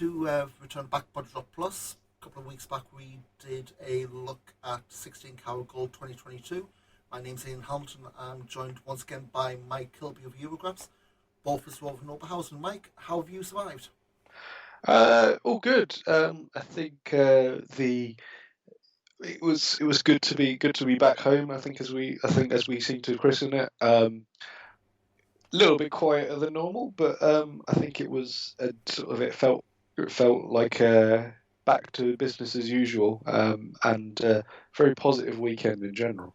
to return BackBodyDrop Plus. A couple of weeks back, we did a look at 16 Carat Gold 2022. My name's Ian Hamilton. I'm joined once again by Mike Kilby of Eurographs. Both of us over in Oberhausen. Mike, how have you survived? All good. I think it was good to be back home. I think as we seem to christen it, a little bit quieter than normal, but I think it was it felt like back to business as usual, and very positive weekend in general.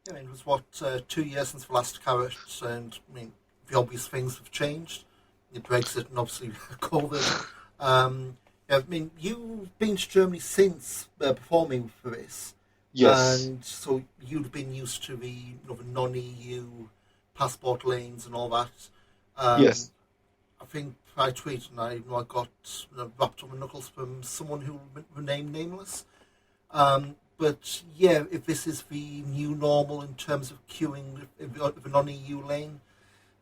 Yeah, I mean, it was what 2 years since the last Carat, and I mean, the obvious things have changed. The Brexit and obviously COVID. Yeah, I mean, you've been to Germany since performing for this, Yes, and so you've been used to the non-EU passport lanes and all that. Um, yes, I think I tweeted and I got wrapped up in knuckles from someone who remained nameless. But yeah, if this is the new normal in terms of queuing if a non-EU lane,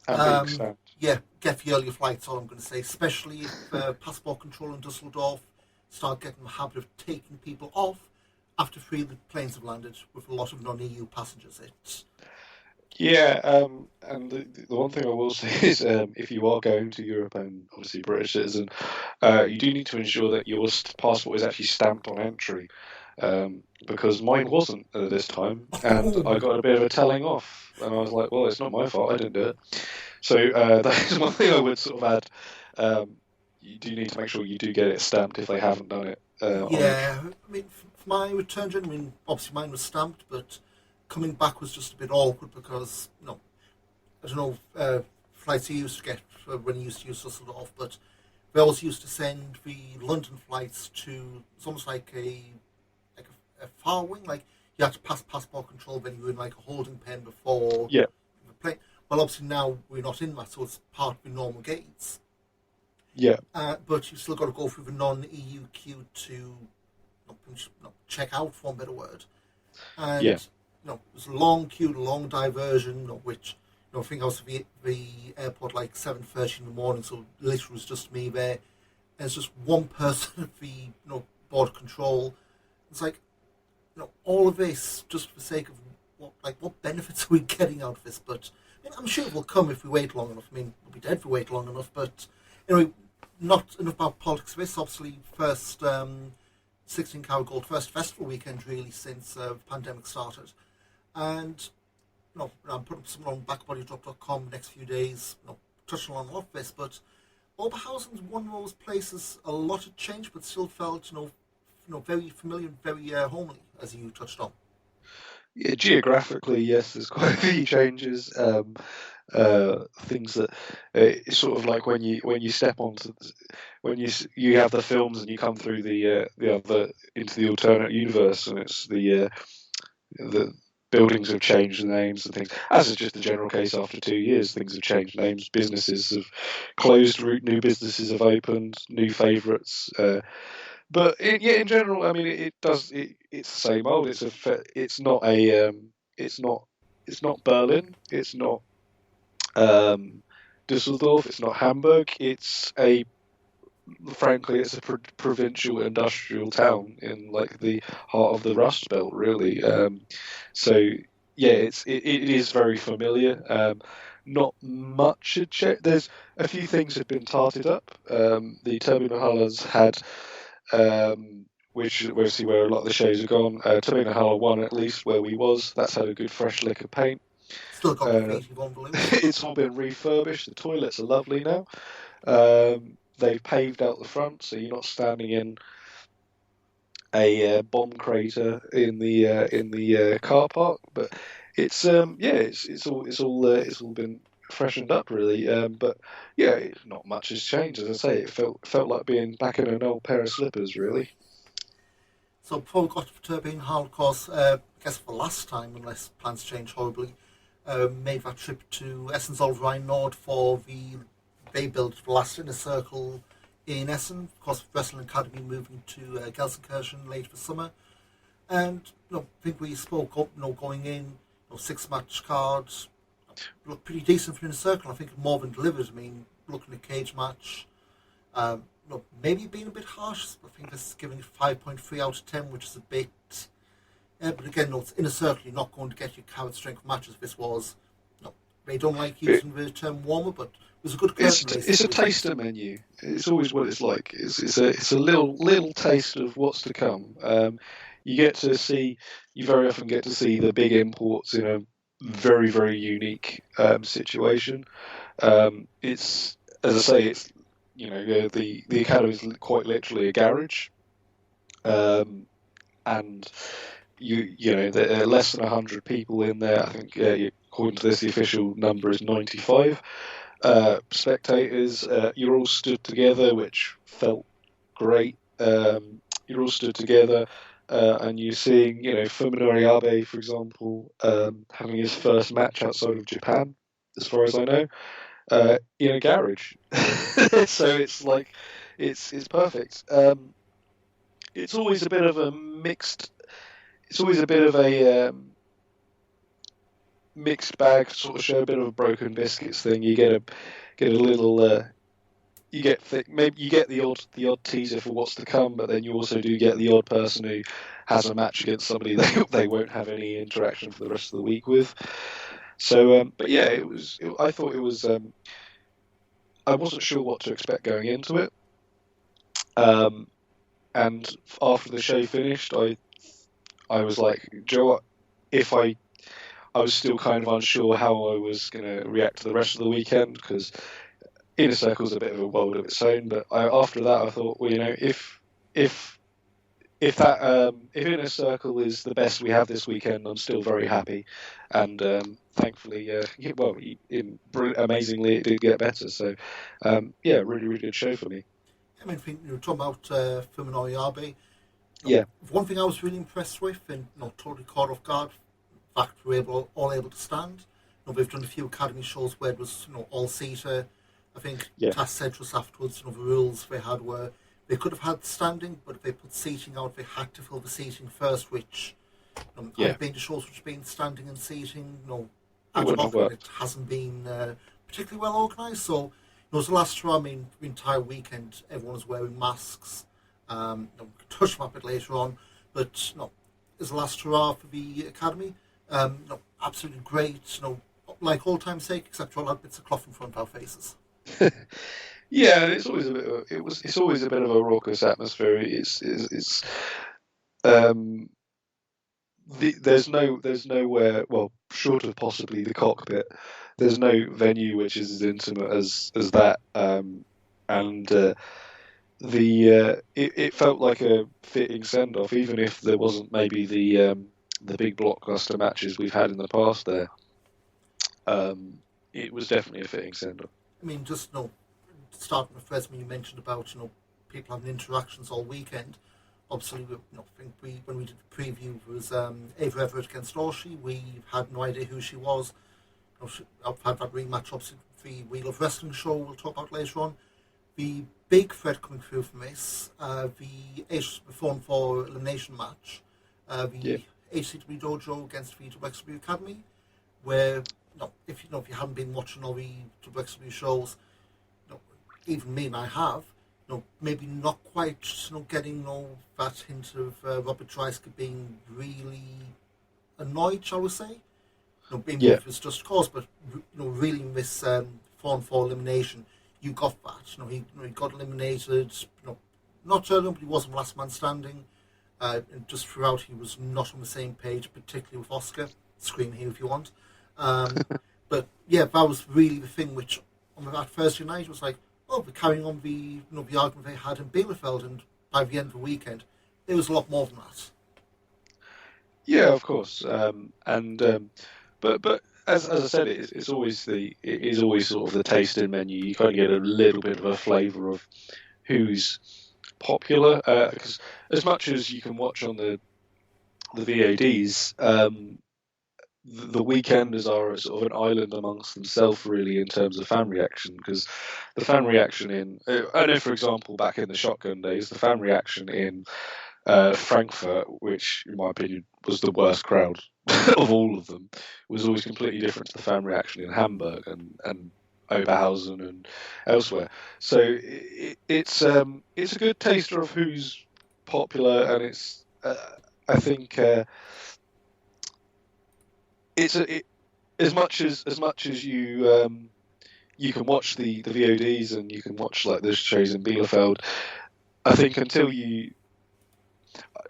and being um, stamped. yeah, get the earlier flights. All I'm going to say, especially if passport control in Dusseldorf start getting the habit of taking people off after three of the planes have landed with a lot of non-EU passengers. It's Yeah, and the one thing I will say is, if you are going to Europe and obviously British citizen, you do need to ensure that your passport is actually stamped on entry, because mine wasn't at this time, and I oh got a bit of a telling off, and I was like, well, it's not my fault, I didn't do it. So that is one thing I would sort of add. You do need to make sure you do get it stamped if they haven't done it on entry. yeah, I mean, for my return journey, I mean, obviously mine was stamped, but coming back was just a bit awkward because I don't know, flights you used to get when you used to use Dusseldorf, but we always used to send the London flights to, it's almost like a far wing, like you had to pass passport control when you were in like a holding pen before Yeah, the plane. Well, obviously now we're not in that, so it's part of the normal gates. yeah, But you've still got to go through the non-EU queue to check out, for a better word. And yeah, it was a long queue, a long diversion, which I think I was at the airport like 7:30 in the morning, so literally was just me there. And it's just one person at the border control. It's like all of this just for the sake of what benefits are we getting out of this? But I mean, I'm sure it will come if we wait long enough. I mean, we'll be dead if we wait long enough. But anyway, not enough about politics. This obviously first 16 Carat Gold first festival weekend really since the pandemic started, and I'm putting something on backbodydrop.com the next few days, touching on a lot of this, but Oberhausen's one of those places a lot had changed, but still felt very familiar, very homely, as you touched on. yeah. Geographically, yes, there's quite a few changes. Things that it's sort of like when you step onto when you have the films and you come through the other into the alternate universe, and it's the buildings have changed names and things. As is just the general case after 2 years, things have changed names. Businesses have closed, new businesses have opened, new favourites. Yeah, in general, I mean, it does. It's the same old. It's not it's not Berlin. It's not Düsseldorf. It's not Hamburg. Frankly, it's a provincial industrial town in like the heart of the Rust Belt, really. So yeah, it is very familiar. Not much had changed. There's a few things had been tarted up. The Turbinenhalle has had, which obviously where a lot of the shows have gone. Turbinenhalle 1 at least, where we was. That's had a good fresh lick of paint. Still got Uh, graffiti on balloons. it's all been refurbished. The toilets are lovely now. They've paved out the front, so you're not standing in a bomb crater in the car park. But yeah, it's all been freshened up really. But yeah, not much has changed. As I say, it felt like being back in an old pair of slippers, really. So before we got to Turbine Hall, of course, I guess for the last time, unless plans change horribly, made that trip to Essen's Old Nord for they built the last inner circle in Essen. Of course, Wrestling Academy moving to Gelsenkirchen late for summer. And I think we spoke up, going in, six-match cards, looked pretty decent for inner circle. I think more than delivered. I mean, looking at cage match, maybe being a bit harsh. I think this is giving it 5.3 out of 10, which is a bit. But again, it's in a circle. You're not going to get your carrot strength matches. This was. They don't like using the term warmer, but it was a good curtain race. It's a taster menu. It's always what it's like. It's a little taste of what's to come. You very often get to see the big imports in a very very unique situation. It's as I say, it's the academy is quite literally a garage, and there are less than 100 people in there. I think according to this, the official number is 95. Spectators, you're all stood together, which felt great. You're all stood together, and you're seeing, Fuminori Abe, for example, having his first match outside of Japan, as far as I know, in a garage. So it's like, it's perfect. It's always a bit of a mixed. It's always a bit of a mixed bag sort of show, a bit of a broken biscuits thing. You get a little, maybe you get the odd teaser for what's to come, but then you also do get the odd person who has a match against somebody they won't have any interaction for the rest of the week with. So, but yeah, I thought it was. I wasn't sure what to expect going into it, and after the show finished, I was like, Joe, if I was still kind of unsure how I was going to react to the rest of the weekend, because Inner Circle's a bit of a world of its own. But after that, I thought, well, if Inner Circle is the best we have this weekend, I'm still very happy, and thankfully, amazingly, it did get better. So, really, really good show for me. I mean, you were talking about Fuminori Abe. Yeah. One thing I was really impressed with, and not totally caught off guard, the fact we were all able to stand. We've done a few academy shows where it was all seater. I think Tass said to us afterwards, the rules they had were they could have had standing, but if they put seating out, they had to fill the seating first, which I've been to shows which have been standing and seating. It hasn't been particularly well organised. So, it was the last show. I mean, the entire weekend, everyone was wearing masks. We'll touch them up a bit later on, but it's the last hurrah for the academy. Absolutely great. Like old time's sake, except for all that bits of cloth in front of our faces. Yeah, it's always a bit. It's always a bit of a raucous atmosphere. There's nowhere, well, short of possibly the cockpit, there's no venue which is as intimate as that, it felt like a fitting send off, even if there wasn't maybe the big blockbuster matches we've had in the past there. It was definitely a fitting send off. I mean, just starting with first, when you mentioned about people having interactions all weekend. Obviously, I think when we did the preview, it was Ava Everett against Orshi. We had no idea who she was. I've had that rematch, obviously, the We Love Wrestling show we'll talk about later on. The big threat coming through from this, the 4-on-4 elimination match, the HCW Dojo against the WXW Academy, where if you haven't been watching all the WXW shows, even me and I have, maybe not quite getting that hint of Robert Dreisker being really annoyed, shall we say? Maybe if it's just cause, but really in this 4-on-4 elimination, you got that. He got eliminated. Not early, but he wasn't last man standing. And just throughout, he was not on the same page, particularly with Oscar. Scream here if you want. But yeah, that was really the thing. Which on that Thursday night was like, we're carrying on the the argument they had in Bielefeld, and by the end of the weekend, it was a lot more than that. Yeah, of course. But as I said, it is always sort of the tasting menu. You kind of get a little bit of a flavour of who's popular, because as much as you can watch on the VODs, the weekenders are sort of an island amongst themselves, really, in terms of fan reaction. Because the fan reaction I know, for example, back in the Shotgun days, the fan reaction in Frankfurt, which in my opinion was the worst crowd of all of them, was always completely different to the fan reaction in Hamburg, and Oberhausen and elsewhere. So it's a good taster of who's popular, and it's I think as much as you can watch the VODs and you can watch like the shows in Bielefeld. I think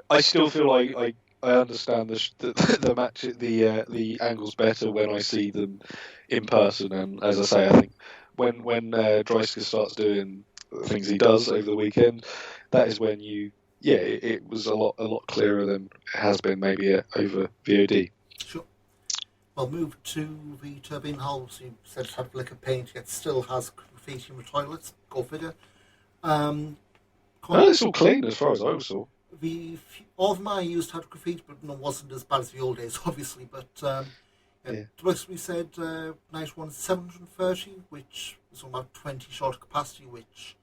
I still feel like I understand the match, the angles better when I see them in person. And as I say, I think when Dreisker starts doing the things he does over the weekend, that is when it was a lot clearer than it has been maybe over VOD. Sure. Well, move to the Turbinenhalle. So you said it had a lick of paint, yet still has graffiti in the toilets. Go figure. It's all clean as far as I saw. All of mine used had graffiti, but no, wasn't as bad as the old days, obviously. But we said night one 730, which is about 20 short of capacity, which,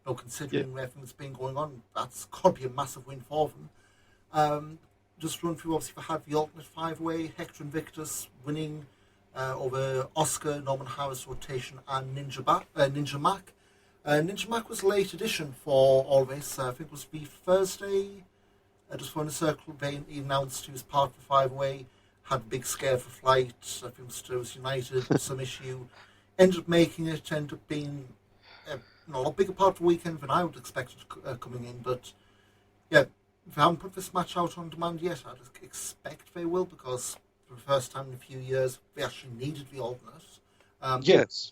considering everything that's been going on, that's got to be a massive win for them. Just run through, obviously, had the alternate five-way, Hector Invictus winning over Oscar, Norman Harris rotation, and Ninja Mac. Ninja Mac was a late addition for all this. I think it was the Thursday, just for the circle, he announced he was part of the five-way, had a big scare for flight. I think it was United, some issue. Ended up making it, ended up being a lot bigger part of the weekend than I would expect it coming in. But yeah, if they haven't put this match out on demand yet, I'd expect they will, because for the first time in a few years, they actually needed the alternate. Yes.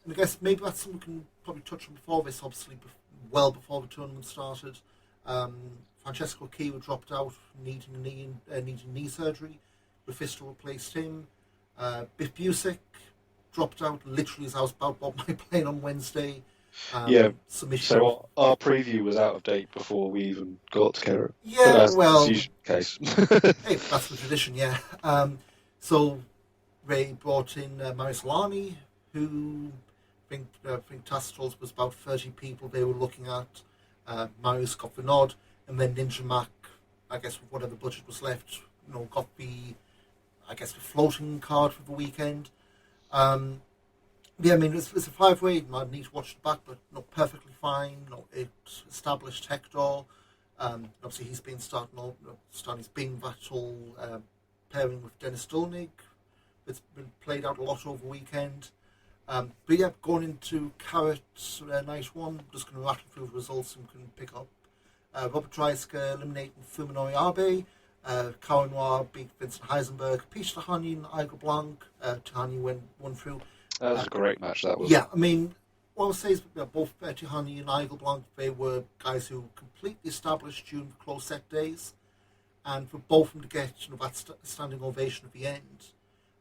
And I guess maybe that's something we can probably touch on before this, obviously, well before the tournament started. Francesco Chiwa dropped out, needing knee surgery. Lufisto replaced him. Biff Busick dropped out literally as I was about to board my plane on Wednesday. So our preview was out of date before we even got to Carat. Yeah, that's well, the case. Hey, that's the tradition, yeah. So Ray brought in Maris Solani, who I think Tastrol's was about 30 people they were looking at. Marius got the nod, and then Ninja Mac, I guess with whatever budget was left, got the floating card for the weekend. Yeah, I mean, it's a five-way. I need to watch it back, but not perfectly fine. It established Hector. Obviously, he's been starting his Bing Vattel pairing with Dennis Dolnig. It's been played out a lot over the weekend. But yeah, going into Carat night one, just going to rattle through the results and we can pick up. Robert Dreisker eliminating Fuminori Abe. Caro Noir beat Vincent Heisenberg. Peter Tahani and Igor Blanc. Tahani won through. That was a great match, that was. Yeah, I mean, what I would say is both Tahani and Igor Blanc, they were guys who completely established during the close set days. And for both of them to get that standing ovation at the end.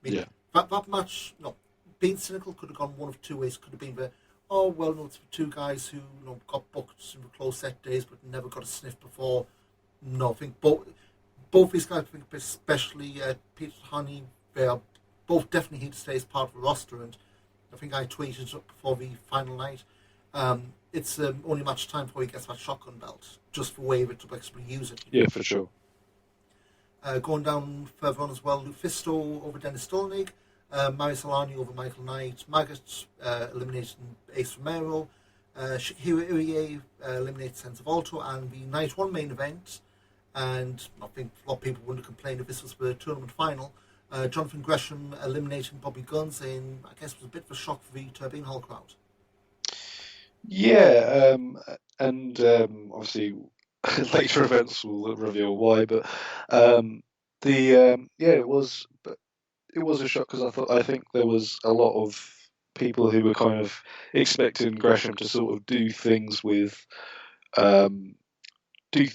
I mean, that match, being cynical, could have gone one of two ways. Could have been it's for two guys who got booked in the close set days but never got a sniff before. No, I think both these guys, I think especially Peter Tahani, they are both definitely here to stay as part of the roster. And I think I tweeted up before the final night. It's only match time before he gets that shotgun belt, just for way to actually use it. Yeah, for sure. Going down further on as well, Lufisto over Dennis Stolnig, Mari Solani over Michael Knight, Maggot eliminating Ace Romero, Shikihiro Irie eliminated Sense of Alto, and the night one main event. And I think a lot of people wouldn't have complained if this was the tournament final. Jonathan Gresham eliminating Bobby Guns in, I guess, was a bit of a shock for the Turbinenhalle crowd. Yeah, and obviously later events will reveal why, but it was a shock because I think there was a lot of people who were kind of expecting Gresham to sort of do things with do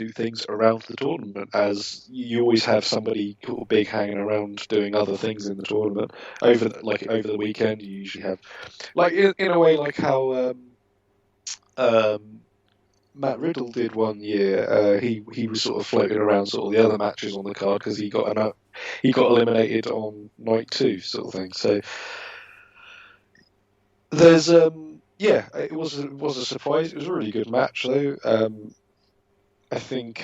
things around the tournament, as you always have somebody sort of big hanging around doing other things in the tournament. Over the weekend, you usually have, like in a way, like how Matt Riddle did one year. He was sort of floating around sort of the other matches on the card because he got eliminated on night 2, sort of thing. So there's it was a surprise. It was a really good match though. I think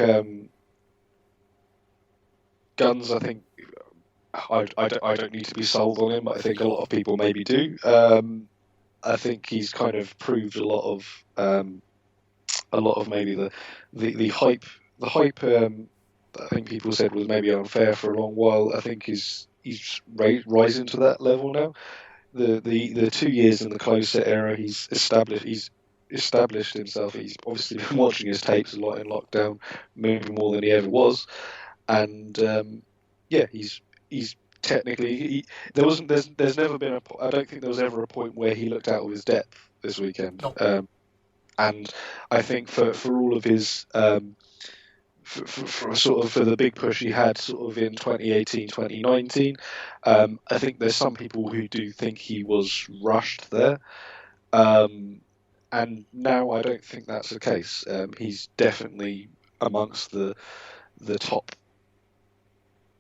Guns, I don't need to be sold on him, but I think a lot of people maybe do. I think he's kind of proved a lot of maybe the hype that I think people said was maybe unfair for a long while. I think he's rising to that level now. The 2 years in the closed set era, he's established himself. He's obviously been watching his tapes a lot in lockdown, maybe more than he ever was, and he's technically there's never been I don't think there was ever a point where he looked out of his depth this weekend. No. And I think for all of his for the big push he had sort of in 2018, 2019, I think there's some people who do think he was rushed there. And now I don't think that's the case. He's definitely amongst the top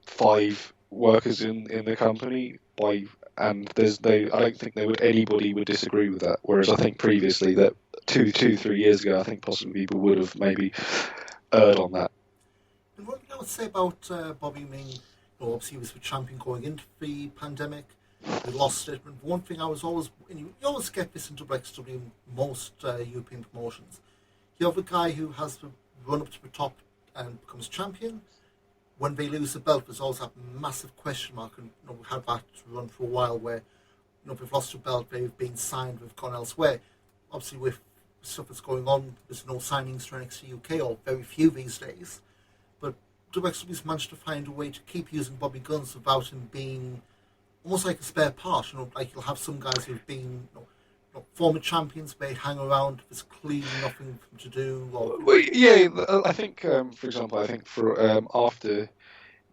5 workers in the company and I don't think anybody would disagree with that. Whereas I think previously that 3 years ago, I think possibly people would have maybe erred on that. And what I would say about Bobby, obviously he was the champion going into the pandemic. He lost it. And one thing I was always, and you always get this in WXW in most European promotions. You have a guy who has to run up to the top and becomes champion. When they lose the belt, there's always that massive question mark. And we had that run for a while where they've lost the belt, they've been signed, they've gone elsewhere. Obviously, with stuff that's going on, there's no signings for NXT UK, or very few these days. But WXW's managed to find a way to keep using Bobby Guns without him being almost like a spare part. Like you'll have some guys who've been former champions, they hang around, there's clearly nothing for them to do. Well, yeah, I think, for example, for after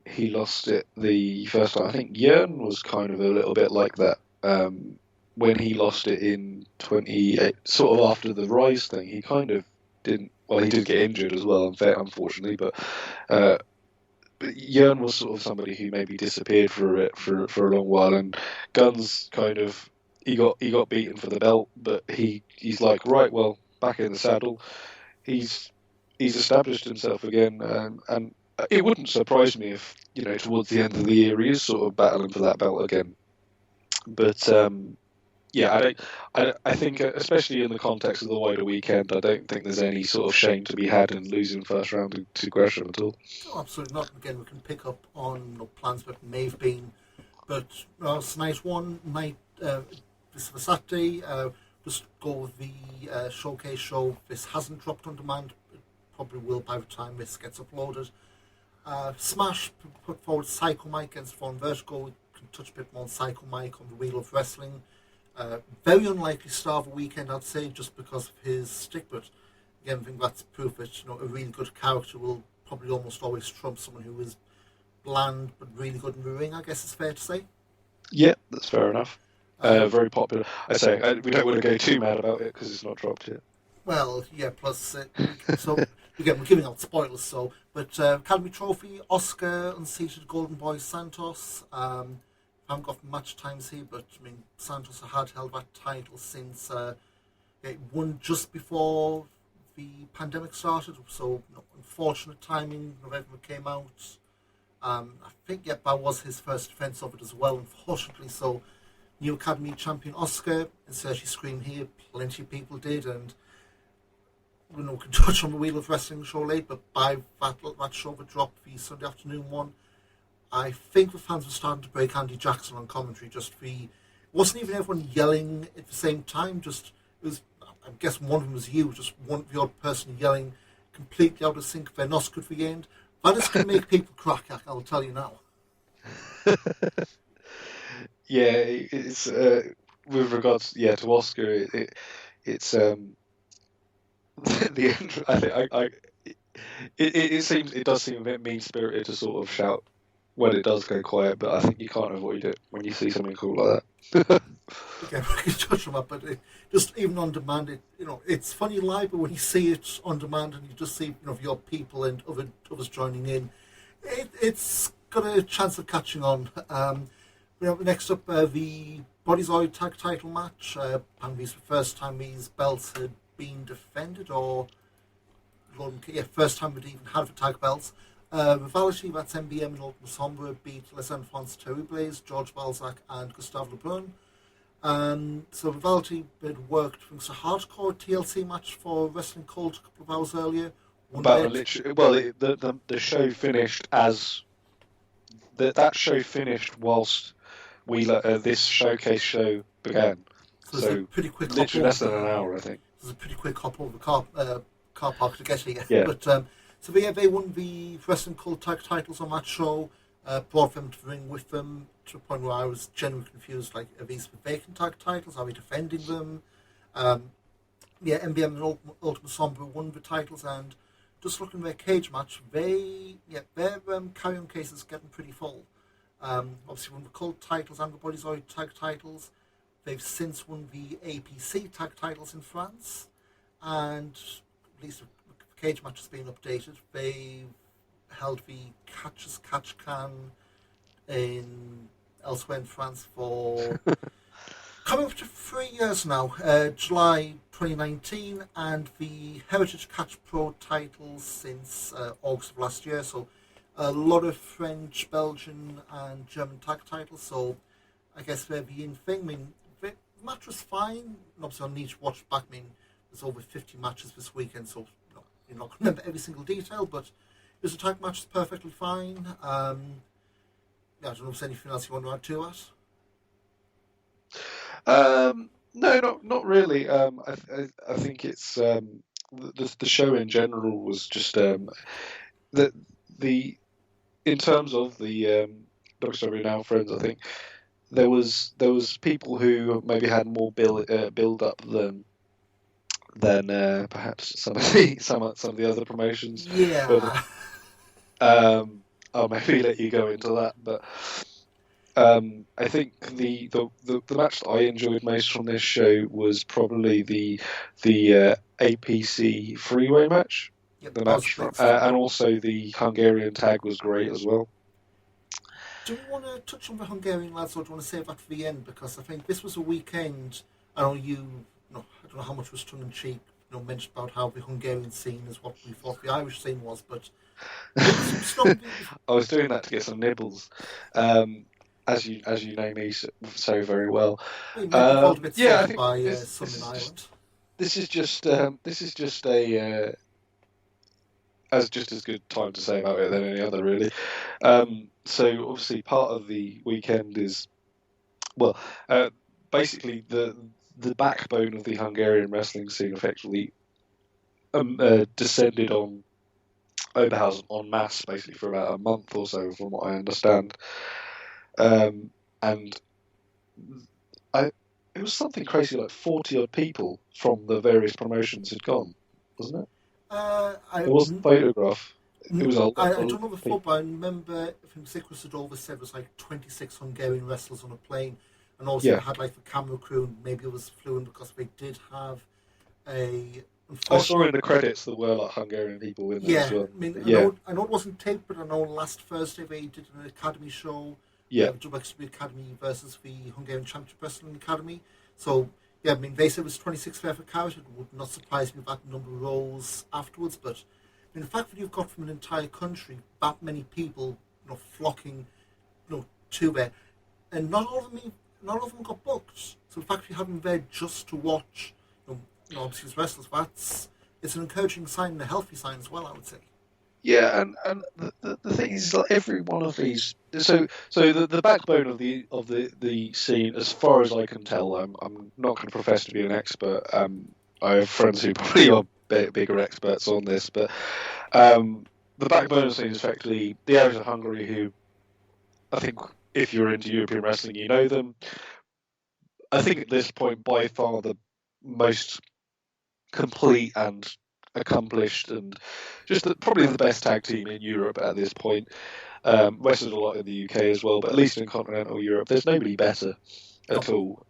he lost it the first time, I think Jörn was kind of a little bit like that. When he lost it in 28, sort of after the Rise thing, he kind of didn't. Well, he did get injured as well, unfortunately, but Jörn was sort of somebody who maybe disappeared for a long while, and Guns kind of he got beaten for the belt, but he's like, right, well, back in the saddle, he's established himself again, and it wouldn't surprise me if towards the end of the year he is sort of battling for that belt again. But I think especially in the context of the wider weekend, I don't think there's any sort of shame to be had in losing first round to Gresham at all. No, absolutely not. Again, we can pick up on plans that may have been, but night one, this was Saturday. Just go with the showcase show. This hasn't dropped on demand. It probably will by the time this gets uploaded. Smash put forward Psycho Mike against Von Vertigo. We can touch a bit more on Psycho Mike on the Wheel of Wrestling. Very unlikely star of a weekend, I'd say, just because of his stick. But again, I think that's proof that a really good character will probably almost always trump someone who is bland but really good in the ring, I guess it's fair to say. Yeah, that's fair enough. Very popular. I say we don't want to go too mad about it because it's not dropped yet. Well, yeah. Plus, so again, we're giving out spoilers. So, but Academy Trophy, Oscar unseated Golden Boy Santos. I haven't got much times here, but Santos had held that title since it won just before the pandemic started. So, unfortunate timing. November came out. I think that was his first defence of it as well. Unfortunately, so. New Academy champion Oscar, insert your screen here, plenty of people did, and we can touch on the Wheel of Wrestling show late, but by that show that dropped the Sunday afternoon one, I think the fans were starting to break Andy Jackson on commentary. It wasn't even everyone yelling at the same time, it was, I guess one of them was you, just the odd person yelling completely out of sync, they're not good for the end. That is going to make people crack, I'll tell you now. Yeah, it's with regards to Oscar. It's the end. It does seem a bit mean spirited to sort of shout when it does go quiet, but I think you can't avoid it when you see something cool like that. Okay, we can touch on that, but just even on demand, it's funny live, but when you see it on demand and you just see your people and others joining in, it's got a chance of catching on. Next up, the Bodyzoid tag title match. Apparently, it's the first time these belts had been defended, or first time we'd even had the tag belts. Rivality, that's MBM and Ultima Sombra beat Les Enfants Terribles, George Balzac and Gustave Le Brun. So Rivality had worked thanks to hardcore TLC match for Wrestling Cult a couple of hours earlier. The show finished as that show finished whilst this showcase show began. So it's a pretty quick literally less than an hour, I think. There's a pretty quick hop over the car park to get here. Yeah. But so they won the Wrestling Cult tag titles on that show. Brought them to the ring with them to the point where I was genuinely confused. Like, are these vacant tag titles? Are we defending them? MBM and Ultima Sombra won the titles, and just looking at their cage match, their carry-on case is getting pretty full. Obviously won the Cult titles and the Bodyzoid tag titles. They've since won the APC tag titles in France, and at least the cage match has been updated. They've held the Catch as Catch Can elsewhere in France for coming up to 3 years now, July 2019, and the Heritage Catch Pro titles since August of last year. So a lot of French, Belgian, and German tag titles. So I guess they're the in thing. I mean, the match was fine. Obviously, I'll need to watch back. I mean, there's over 50 matches this weekend, so you're not going to remember every single detail, but it was a tag match that's perfectly fine. I don't know if there's anything else you want to add to that. No, not really. I think it's the show in general was just the in terms of the WCW Now friends. I think there was people who maybe had more build up than perhaps some of the other promotions. Yeah. But, I'll maybe let you go into that, but I think the match that I enjoyed most from this show was probably the APC freeway match. Yep, the match from, and also the Hungarian tag was great as well. Do we want to touch on the Hungarian lads, or do you want to save that for the end? Because I think this was a weekend. I don't know how much was tongue in cheek. Mentioned about how the Hungarian scene is what we thought the Irish scene was, but I was doing that to get some nibbles, as you know me so very well. I think by this is just a as good time to say about it than any other, really. So obviously part of the weekend is basically the backbone of the Hungarian wrestling scene effectively descended on Oberhausen en masse, basically for about a month or so, from what I understand. And it was something crazy, like 40 odd people from the various promotions had gone, wasn't it? It wasn't photograph. It was I don't know the full, but I remember from Zikra Sadova said it was like 26 Hungarian wrestlers on a plane. And also they had like the camera crew, and maybe it was fluent because they did have a. I saw in the credits there were like Hungarian people in there as well. I know it wasn't taped, but I know last Thursday they did an academy show. WXW Academy versus the Hungarian Championship Wrestling Academy. So they said it was 26 there for Carat. It would not surprise me if that number rose afterwards. But the fact that you've got from an entire country that many people, flocking, to there, and not all of them got booked. So the fact you have them there just to watch, obviously as wrestlers, it's an encouraging sign and a healthy sign as well, I would say. Yeah, and the thing is, like, every one of these. So the backbone of the scene, as far as I can tell, I'm not going to profess to be an expert. I have friends who probably are bigger experts on this, but the backbone of the scene is effectively the areas of Hungary who, I think, if you're into European wrestling, you know them. I think at this point, by far the most complete and accomplished, and just probably the best tag team in Europe at this point. Wrestled a lot in the UK as well, but at least in continental Europe, there's nobody better at all.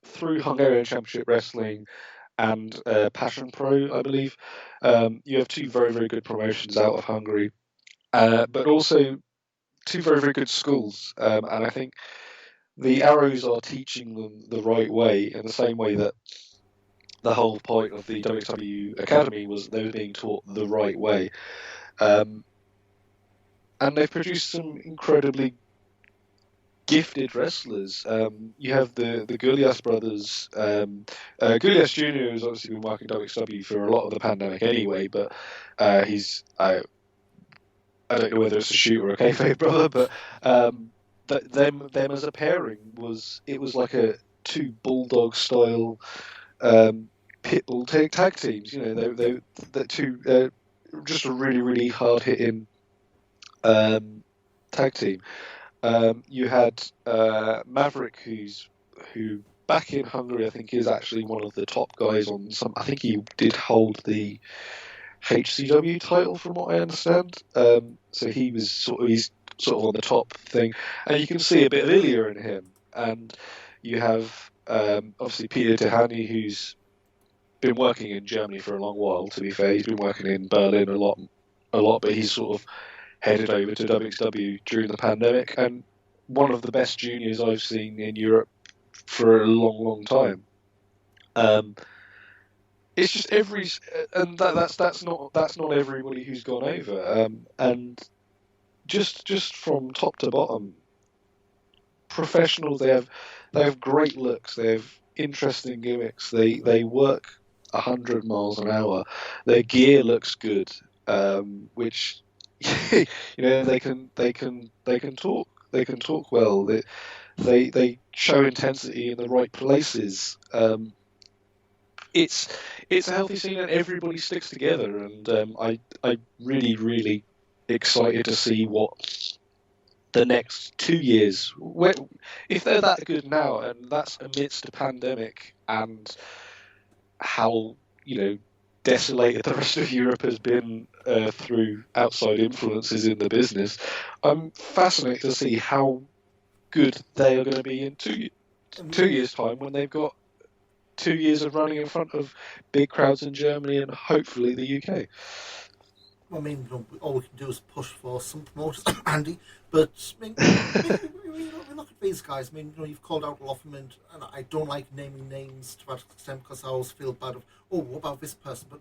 Through Hungarian Championship Wrestling and Passion Pro, I believe, you have two very, very good promotions out of Hungary. But also two very, very good schools. And I think the Arrows are teaching them the right way, in the same way that the whole point of the WXW Academy was they were being taught the right way. And they've produced some incredibly gifted wrestlers. You have the Gulias brothers. Gulias Jr. has obviously been working WXW for a lot of the pandemic anyway, but he's I don't know whether it's a shoot or a kayfabe brother, but them as a pairing was like a two bulldog style pitbull tag teams. You know, they're two just a really hard hitting tag team. You had Maverick, who back in Hungary, I think is actually one of the top guys on some. I think he did hold the HCW title, from what I understand. So he's sort of on the top thing, and you can see a bit of Ilya in him. And you have obviously Peter Tihani, who's been working in Germany for a long while. To be fair, he's been working in Berlin a lot, but he's sort of headed over to WXW during the pandemic, and one of the best juniors I've seen in Europe for a long time. It's just that's not everybody who's gone over, and just from top to bottom, professionals. They have great looks. They have interesting gimmicks. They work 100 miles an hour. Their gear looks good, which you know they can talk well. They show intensity in the right places. It's a healthy scene and everybody sticks together, and I really excited to see what the next 2 years, if they're that good now, and that's amidst a pandemic and how, you know, desolated the rest of Europe has been through outside influences in the business. I'm fascinated to see how good they are going to be in 2 years' time, when they've got 2 years of running in front of big crowds in Germany and hopefully the UK. I mean, you know, all we can do is push for some promoters, Andy. But I mean, we look at these guys. I mean, you know, you've called out a lot of them, and I don't like naming names to that extent because I always feel bad of, oh, what about this person? But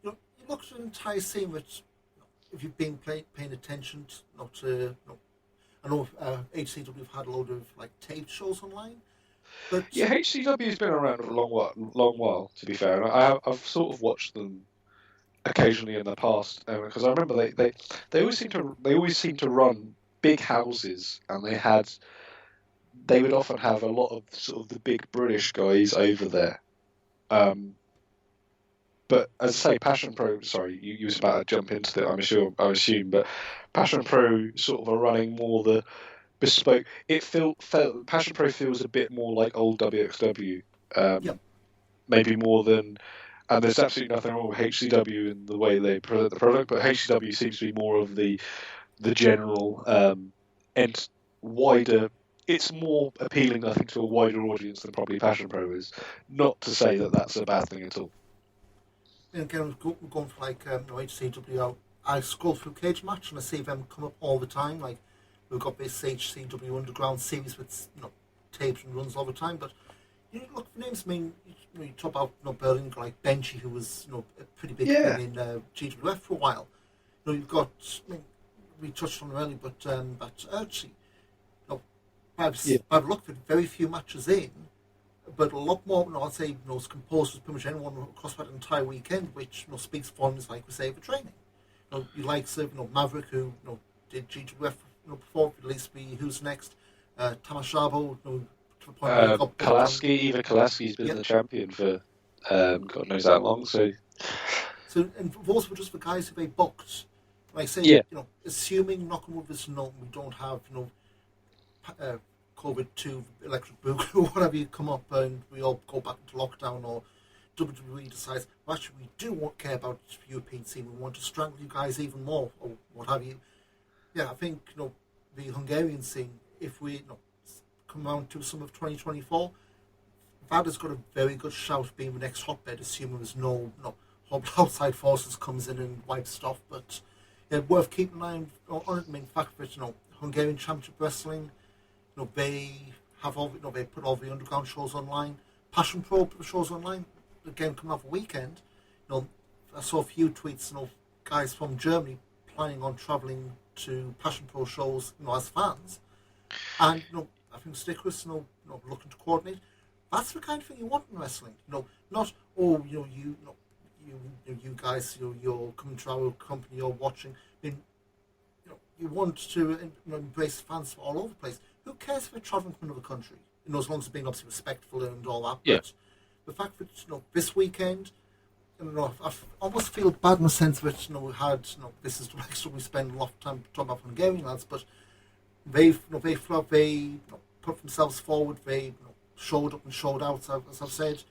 you know, you look at an entire scene which, you know, if you've been paying attention, I know HCW have had a load of like taped shows online. But yeah, HCW's been around for a long while. To be fair, and I've sort of watched them occasionally in the past, because I remember they always seem to run big houses, and they would often have a lot of sort of the big British guys over there. But as I say, Passion Pro. Sorry, you was about to jump into it. I assume, but Passion Pro sort of are running more the bespoke. Passion Pro feels a bit more like old WXW. Yep. Maybe more than. And there's absolutely nothing wrong with HCW in the way they present the product, but HCW seems to be more of the general and wider. It's more appealing, I think, to a wider audience than probably Passion Pro is. Not to say that that's a bad thing at all. And again, going for like HCW, I scroll through Cage Match and I see them come up all the time. Like, we've got this HCW Underground series with, you know, tapes and runs all the time. But you know, look for names. I mean, you talk about, you know, Berlin, like Benchy, who was, you know, a pretty big thing in GWF for a while. You know, you've got, I mean, we touched on it earlier, but that Urchi, you know, I've looked at very few matches in, but a lot more, you know, I'd say, you know, as composed as pretty much anyone across that entire weekend, which, you know, speaks volumes, like we say, for training. You know, you like, you know, Maverick, who, you know, did GWF, you know, before, at least be Who's Next, Tamashabo, you know, to the point where he got Kolaski's been the champion for God knows how long. So, and those were just the guys who they booked. Like I say, Yeah. you know, assuming, knocking wood this note, we don't have, you know, COVID-2, electric boogaloo, or whatever you come up, and we all go back into lockdown, or WWE decides, well, actually, we do want care about the European scene, we want to strangle you guys even more, or what have you. Yeah, I think, you know, the Hungarian scene, if we, you know, come around to some of 2024, that has got a very good shout of being the next hotbed, assuming there's no outside forces comes in and wipes stuff. But yeah, worth keeping an eye on it. I mean, the fact that, you know, Hungarian Championship Wrestling, you know, they have all, you know, they put all the underground shows online. Passion Pro put the shows online. again, coming off a weekend, I saw a few tweets, guys from Germany planning on travelling to Passion Pro shows, as fans, and I think Stickers, looking to coordinate. That's the kind of thing you want in wrestling. Not you guys, you're coming to our company, you're watching. I mean, you want to embrace fans from all over the place. Who cares if they're travelling from another country? As long as they're being obviously respectful and all that. Yeah. But the fact that this weekend, I almost feel bad in the sense that we had this is like we spend a lot of time talking about Hungarian lads, but they put themselves forward. They showed up and showed out, as I've said.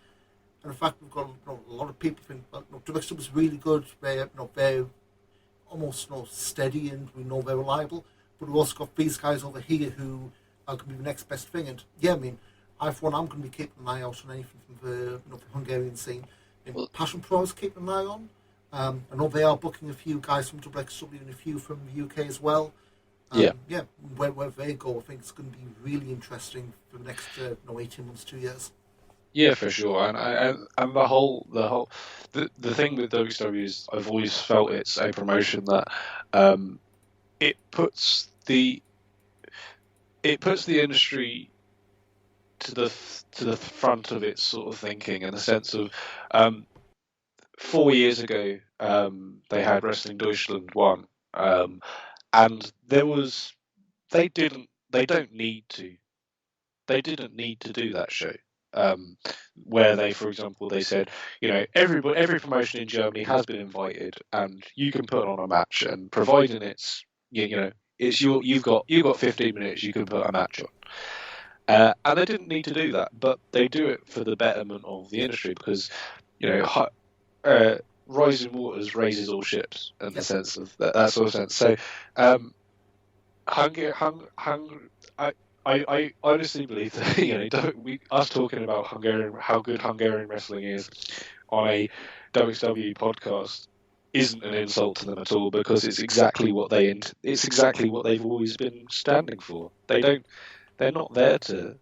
And in fact, we've got a lot of people think WXW was really good. They're almost steady, and we know they're reliable. But we've also got these guys over here who are going to be the next best thing. And yeah, I mean, I'm going to be keeping an eye out on anything from the Hungarian scene. Passion Pro is keeping an eye on. I know they are booking a few guys from WXW and a few from the UK as well. Where they go, I think it's going to be really interesting for the next 18 months, 2 years. Yeah, for sure, and the thing with WXW is I've always felt it's a promotion that it puts the industry to the front of its sort of thinking, in the sense of 4 years ago they had Wrestling Deutschland 1, and they didn't need to do that show. Where they, for example, they said, every promotion in Germany has been invited, and you can put on a match, and providing it's you've got 15 minutes, you can put a match on. And they didn't need to do that, but they do it for the betterment of the industry, because rising waters raises all ships, in the sense of that sort of sense. So, I honestly believe that us talking about how good Hungarian wrestling is on a WXW podcast isn't an insult to them at all, because it's exactly what they've always been standing for. They're not there to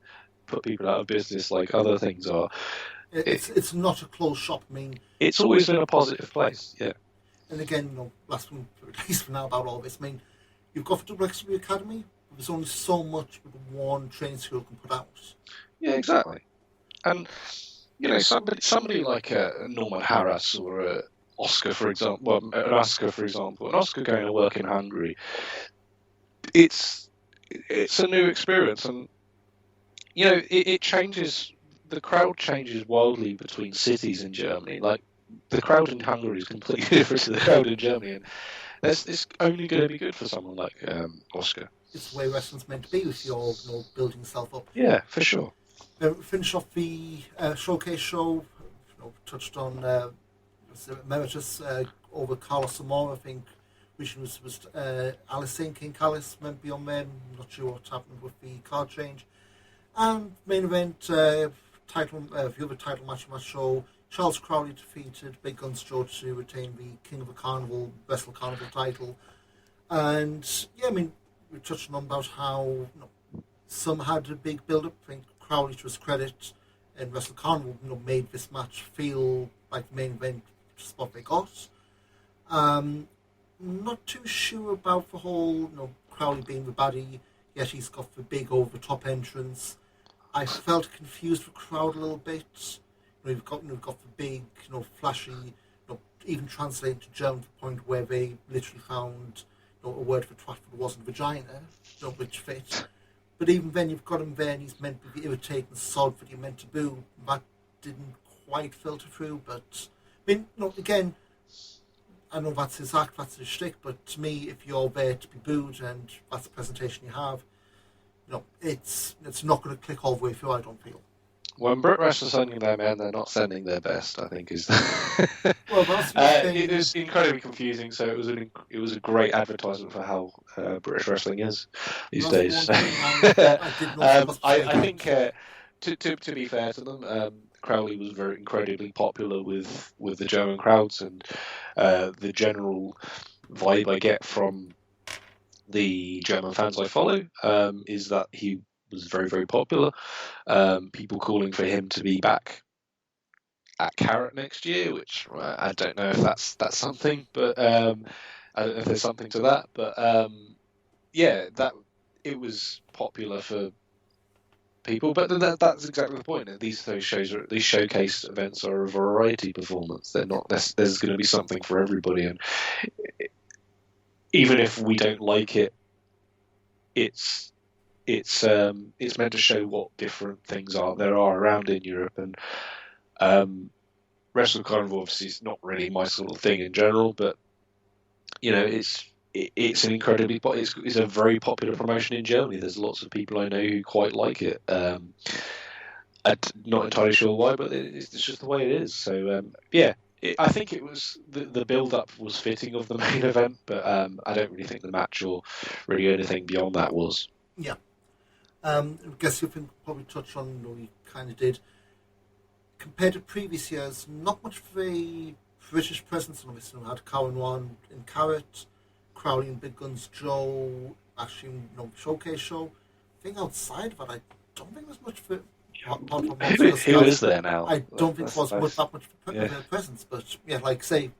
put people out of business like other things are. It's not a closed shop. I mean, it's always been a positive place. Yeah. And again, last one, at least for now, about all this. I mean, you've got the WXW Academy. There's only so much that one training school can put out. Yeah, exactly. And somebody like Norman Harras or Oscar, for example, an Oscar going to work in Hungary. It's a new experience, and it changes. The crowd changes wildly between cities in Germany. Like, the crowd in Hungary is completely different to the crowd in Germany, and it's only going to be good for someone like Oscar. It's the way wrestling's meant to be, if you're building yourself up. Yeah, for sure. Finish off the showcase show. Touched on Emeritus over Carlos Zamora. I think which was Alice King Callis meant to be on there. I'm not sure what happened with the card change. And main event the other title match of my show. Charles Crowley defeated Big Guns Joe to retain the King of the Carnival Wrestle Carnival title. And yeah, I mean, we touched on about how some had a big build-up. I think Crowley, to his credit, and Wrestle Carnival made this match feel like the main event spot they got. Not too sure about the whole Crowley being the baddie, yet he's got the big over-the-top entrance. I felt confused with the crowd a little bit. We've got the big, flashy, even translated to German to the point where they literally found a word for twat that wasn't vagina, which fit. But even then, you've got him there, and he's meant to be irritating sod that you're meant to boo. That didn't quite filter through. But I mean, again, I know that's his act, that's his shtick. But to me, if you're there to be booed and that's the presentation you have, it's not going to click all the way through. I don't feel. When Brit Wres are sending their men, they're not sending their best, I think is. Well, that's it is incredibly confusing. So it was a great advertisement for how British wrestling is these days. I think to be fair to them, Crowley was very incredibly popular with the German crowds, and the general vibe I get from the German fans I follow is that he was very, very popular. People calling for him to be back at Carat next year, which I don't know if that's something, but I don't know if there's something to that. But yeah, that it was popular for people, but that's exactly the point. These showcase events are a variety performance. They're not. There's going to be something for everybody, and even if we don't like it, it's meant to show what different things there are around in Europe. And Wrestle Carnival obviously is not really my sort of thing in general, but it's an incredibly it's a very popular promotion in Germany. There's lots of people I know who quite like it. I'm not entirely sure why, but it's just the way it is. So yeah, I think it was the build-up was fitting of the main event, but I don't really think the match or really anything beyond that was. Yeah. I guess you can probably touch on, or you kind of did, compared to previous years, not much of a British presence. Obviously, we had Cowan One in Carat, Crowley and Big Guns Joe, actually, showcase show. I think outside of it, I don't think there's much for Who is there now? I don't think there was nice. that much presence, but yeah, like say,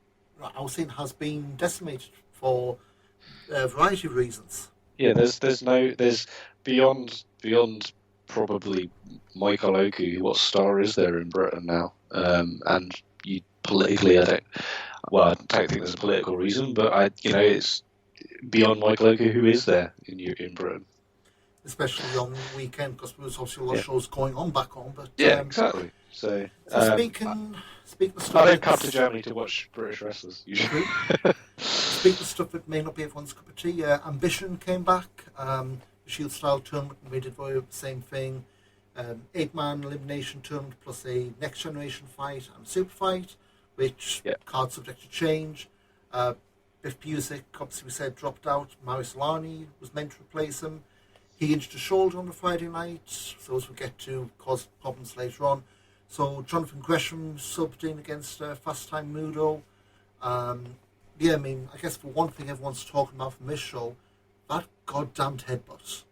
our scene has been decimated for a variety of reasons. Yeah, there's beyond probably Michael Oku. What star is there in Britain now? And politically, I don't think there's a political reason, but it's beyond Michael Oku. Who is there in Britain? Especially on the weekend, because there was obviously a lot of shows going on back home. But yeah, exactly. So speaking of stuff, I don't come to Germany to watch British wrestlers usually. Speaking of stuff that may not be everyone's cup of tea, Ambition came back. The Shield style tournament, and we did the same thing. 8-man elimination tournament plus a next generation fight and a super fight, which card subject to change. Biff Busick, obviously we said, dropped out. Maurice Lani was meant to replace him. He injured a shoulder on the Friday night, so as we get to cause problems later on. So Jonathan Gresham subbed in against Fast Time Mudo. Yeah, I mean, I guess for one thing everyone's talking about from this show, that goddamned headbutt.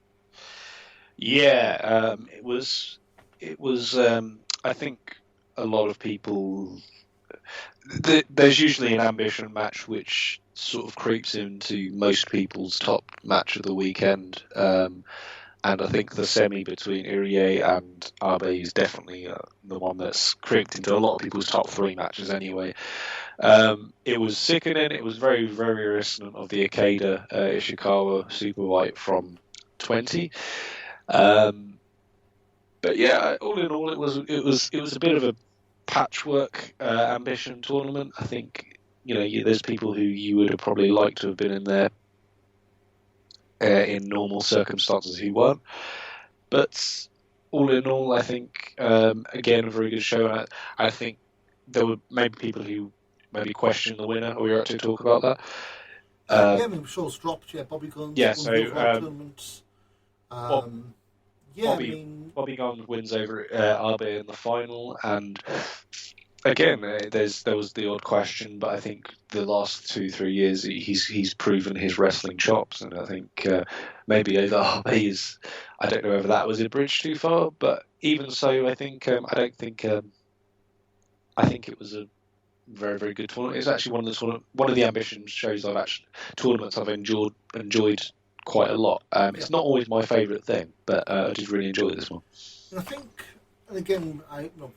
Yeah, it was. I think a lot of people. There's usually an Ambition match which sort of creeps into most people's top match of the weekend, and I think the semi between Irie and Abe is definitely the one that's creeped into a lot of people's top 3 matches anyway. It was sickening. It was very, very reminiscent of the Ikeda Ishikawa Super White from 20. But yeah, all in all, it was a bit of a patchwork Ambition tournament. I think there's people who you would have probably liked to have been in there in normal circumstances who weren't. But all in all, I think again a very good show. I think there were maybe people who maybe question the winner. Are we about to talk about that? Yeah, I mean, shows dropped. Yeah, Bobby Guns. Yeah, so tournaments. Yeah, Bobby Guns wins over Abe in the final, and again, there was the odd question, but I think the last 2-3 years he's proven his wrestling chops, and I think maybe over Abe is. I don't know whether that was a bridge too far, but even so, I think I think it was a very, very good tournament. It's actually one of the Ambition shows tournaments I've enjoyed quite a lot. It's not always my favourite thing, but I did really enjoy this one. And I think, and again, the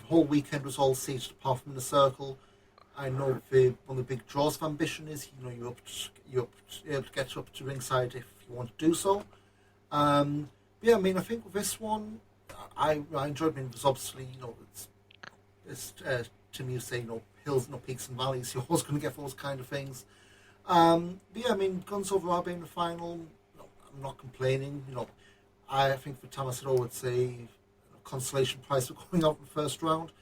whole weekend was all seated apart from the circle. I know one of the big draws of Ambition is, you're able to get up to ringside if you want to do so. Yeah, I mean, I think with this one, I enjoyed it. It was obviously, it's Tim, you say, hills, peaks and valleys. You're always going to get those kind of things. But yeah, I mean, Guns over Abe in the final, I'm not complaining. I think for Tamasero, it's a consolation prize for going out in the first round.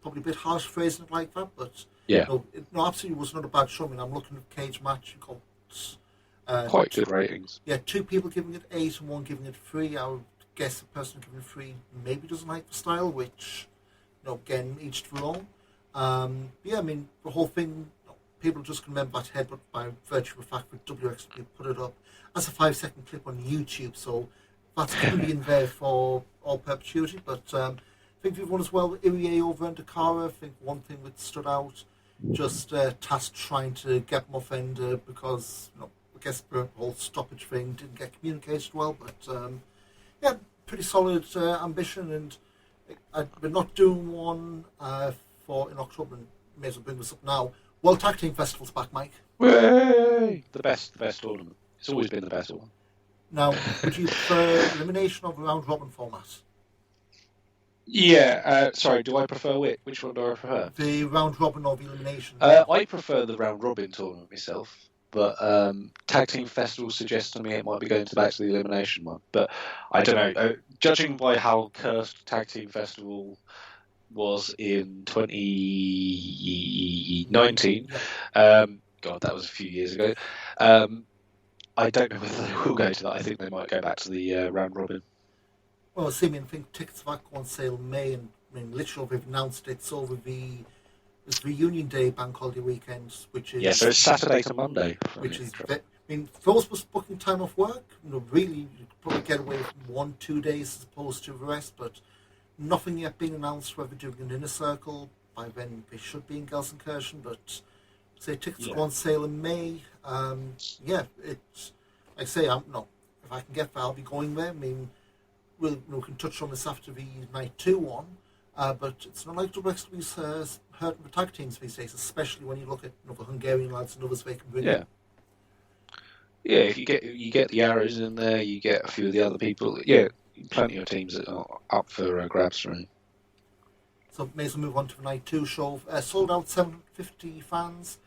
Probably a bit harsh phrasing it like that, but yeah, it absolutely was not a bad show. I mean, I'm looking at Cage match. You got quite good ratings. Yeah, 2 people giving it 8 and 1 giving it 3. I would guess the person giving it 3 maybe doesn't like the style, which, again, each to their own. Yeah, I mean, the whole thing, people just can remember that headbutt by virtue of the fact that WXW put it up as a 5-second clip on YouTube, so that's going to be in there for all perpetuity. But think we've won as well. Irie over under Cara. I think one thing that stood out, just tasked trying to get them off Ender because I guess the whole stoppage thing didn't get communicated well. But yeah, pretty solid ambition, and we're not doing one for in October. May as well bring this up now. World Tag Team Festival's back, Mike. Way! The best tournament. It's always been the best one. Now, would you prefer elimination of a round robin format? Yeah, sorry, do I prefer which one do I prefer? The round robin or the elimination? I prefer the round robin tournament myself, but Tag Team Festival suggests to me it might be going back to the elimination one. But I don't know. Judging by how cursed Tag Team Festival was in 2019, God, that was a few years ago. I don't know whether they will go to that. I think they might go back to the round robin. Well, I think tickets back on sale in May, and I mean, literally they've announced it's over it's Reunion Day bank holiday weekend, which is so it's Saturday to Monday. Which is, I mean, for those of us booking time off work, really, you could probably get away from 1-2 days as opposed to the rest, but nothing yet being announced whether doing an inner circle. By then, they should be in Gelsenkirchen, but say tickets go on sale in May. It's like I say, if I can get there, I'll be going there. I mean, we can touch on this after the night 2 one, but it's not like the rest of these hurting the tag teams these days, especially when you look at the Hungarian lads and others they can bring in. Yeah, if you get the arrows in there, you get a few of the other people. Yeah, plenty of teams that are up for grabs, right? So may as well move on to the night 2 show. Sold out 750 fans.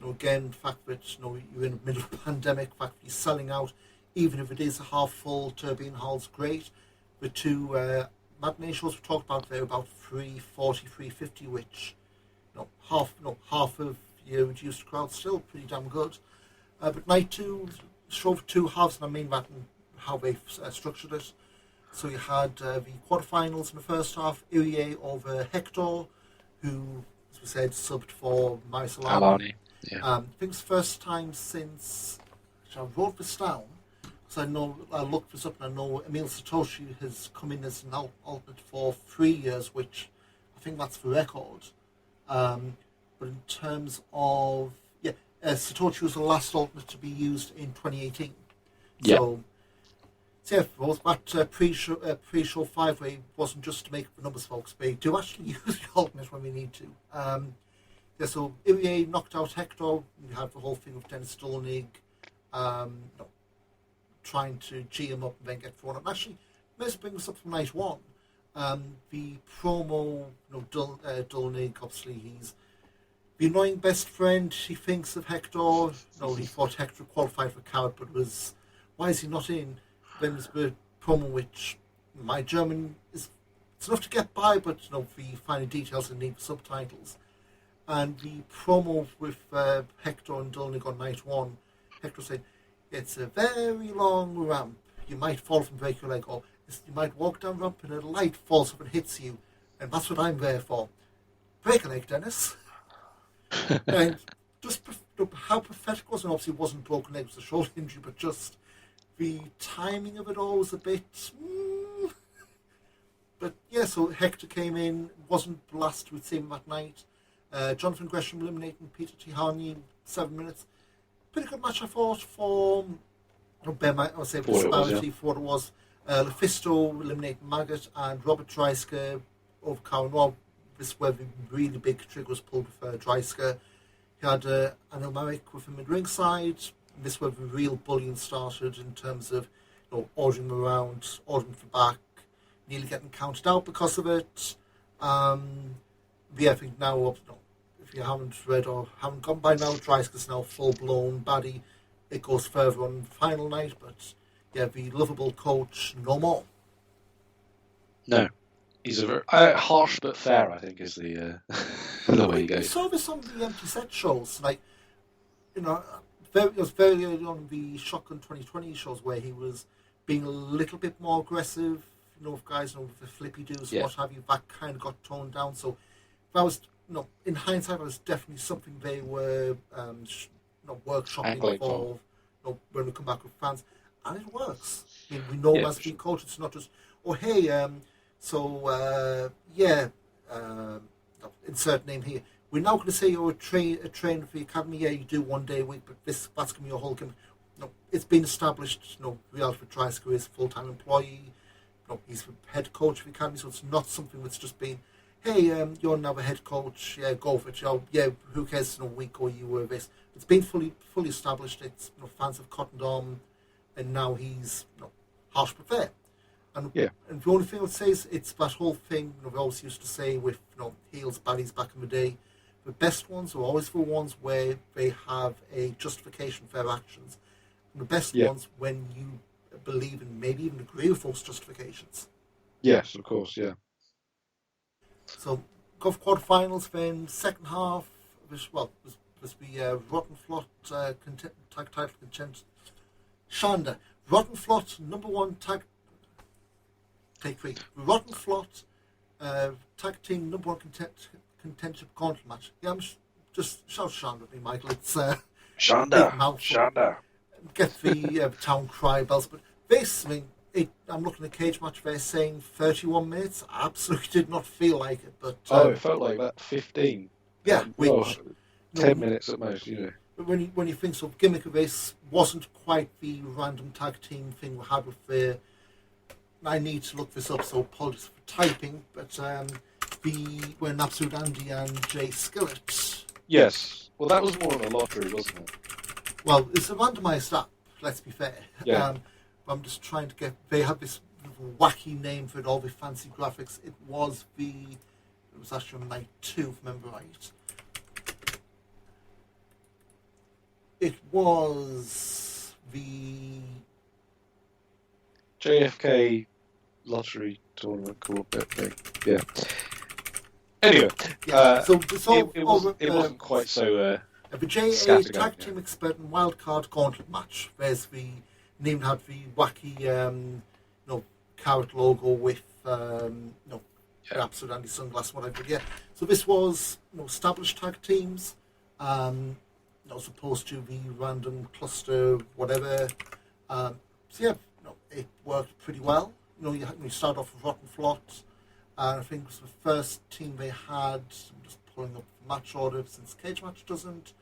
Again, the fact that you're in the middle of a pandemic, the fact that you're selling out, even if it is a half full Turbinenhalle's great. The 2 matinee shows we talked about there, about 340, 350, which half of your reduced crowd, still pretty damn good. But night 2 show for 2 halves, and I mean that and how they've structured it. So you had the quarterfinals in the first half, Irie over Hector, who, as we said, subbed for Maris Alani. Yeah. I think it's the first time since I wrote this down, because I looked this up and I know Emil Satoshi has come in as an alternate for 3 years, which I think that's the record. But in terms of Satoshi was the last alternate to be used in 2018. So yeah, that pre-show 5-way wasn't just to make the numbers, folks. They do actually use the alternate when we need to. So Irie knocked out Hector. We had the whole thing of Dennis Dolnig trying to G him up and then get thrown up. Actually, let's bring this up from night 1. The promo, Dolnig, obviously he's the annoying best friend, he thinks, of Hector. He thought Hector qualified for Carat, but why is he not in? Then there's the promo, which my German it's enough to get by, but the finer details and need subtitles. And the promo with Hector and Dolnig on night 1, Hector said, "It's a very long ramp. You might fall off and break your leg, or you might walk down the ramp and a light falls up and hits you, and that's what I'm there for. Break a leg, Dennis." And just how pathetic it was, and obviously it wasn't broken leg, it was a shoulder injury, but just the timing of it all was a bit... But yeah, so Hector came in, wasn't blasted with him that night. Jonathan Gresham eliminating Peter Tihani in 7 minutes. Pretty good match, I thought, for disparity for what it was. Lufisto eliminating Maggot, and Robert Dreisker over Karen Rob. This is where the really big trigger was pulled with Dreisker. He had Anil Merrick with him at ringside. This is where the real bullying started in terms of ordering him around, ordering for back, nearly getting counted out because of it. I think now, if you haven't read or haven't gone by now, Dreisker's now full-blown baddie. It goes further on the final night, but yeah, the lovable coach, no more. No. He's a very harsh but fair, I think, is the way he goes. We saw this on the empty set shows, it was very early on in the Shotgun 2020 shows where he was being a little bit more aggressive, with guys, with the flippy doos and what have you. That kind of got toned down. So that was, in hindsight, that was definitely something they were workshopping for when we come back with fans, and it works. I mean, we know as being coached, it's not just, oh hey, So yeah, insert name here. We're now going to say you're a trainer for the academy. Yeah, you do 1 day a week, but that's going to be your whole. No, it's been established. Real for Tricycle is a full-time employee. He's the head coach of the academy, so it's not something that's just been, hey, you're now a head coach. Yeah, go for it. Yeah, who cares? Week or you were this. It's been fully established. It's fans have cottoned on, and now he's harsh but fair. And Yeah. and the only thing I would say is it's that whole thing we always used to say with heels, baddies back in the day. The best ones are always the ones where they have a justification for their actions. And the best Yeah. ones when you believe and maybe even agree with those justifications. Yes, of course, yeah. So go for quarterfinals, then second half, was the Rotten Flot tag title contender. Shanda. Rotten Flot, number one tag. Take three. Rotten Flot, tag team number one contendership gauntlet match. Yeah, just shout Shanda at me, Michael. It's Shanda. big mouthful. Shanda. Get the town cry bells, but this, I'm looking at a cage match there saying 31 minutes. I absolutely did not feel like it, but It felt like that 15. Yeah, which 10 minutes at most, But when you think so, the gimmick of this wasn't quite the random tag team thing we had with the. I need to look this up, so apologies for typing. But when Absolute Andy and Jay Skillett. Yes. Well, that was more of a lottery, wasn't it? Well, it's a randomised app. Let's be fair. Yeah. I'm just trying to get. They have this wacky name for it, all the fancy graphics. It was actually on night 2, if I remember right. It was the JFK lottery tournament cooperative thing. Yeah. Anyway, it wasn't quite so. The JA scattergun, Tag Team Expert and Wildcard Gauntlet match. There's the name had the wacky, Carat logo with Absolute Andy sunglasses, whatever. Yeah. So this was established tag teams. Not supposed to be random cluster, whatever. It worked pretty well. You start off with Rotten Flot. I think it was the first team they had. I'm just pulling up the match order since Cage Match doesn't.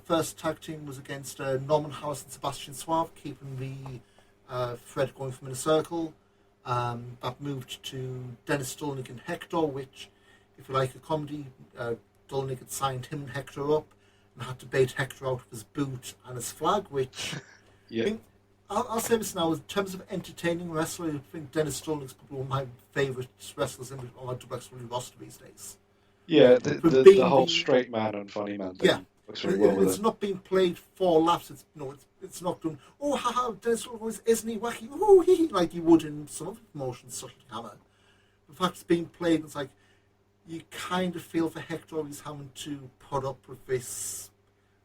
First tag team was against Norman Harris and Sebastian Suave, keeping the thread going from in a circle. That moved to Dennis Stolnik and Hector, which, if you like a comedy, Stolnik had signed him and Hector up and had to bait Hector out of his boot and his flag, which Yeah. I think, I'll say this now, in terms of entertaining wrestling, I think Dennis Stolnik's probably one of my favourite wrestlers on my WWE roster these days. Yeah, the whole straight man and funny man thing works very well with it's it. not being played for laughs. It's not done. Oh, haha! Dennis Stolnik isn't he wacky? Oh, he like you would in some other promotions, such as Hammer. The fact it's being played, it's like you kind of feel for Hector. He's having to put up with this.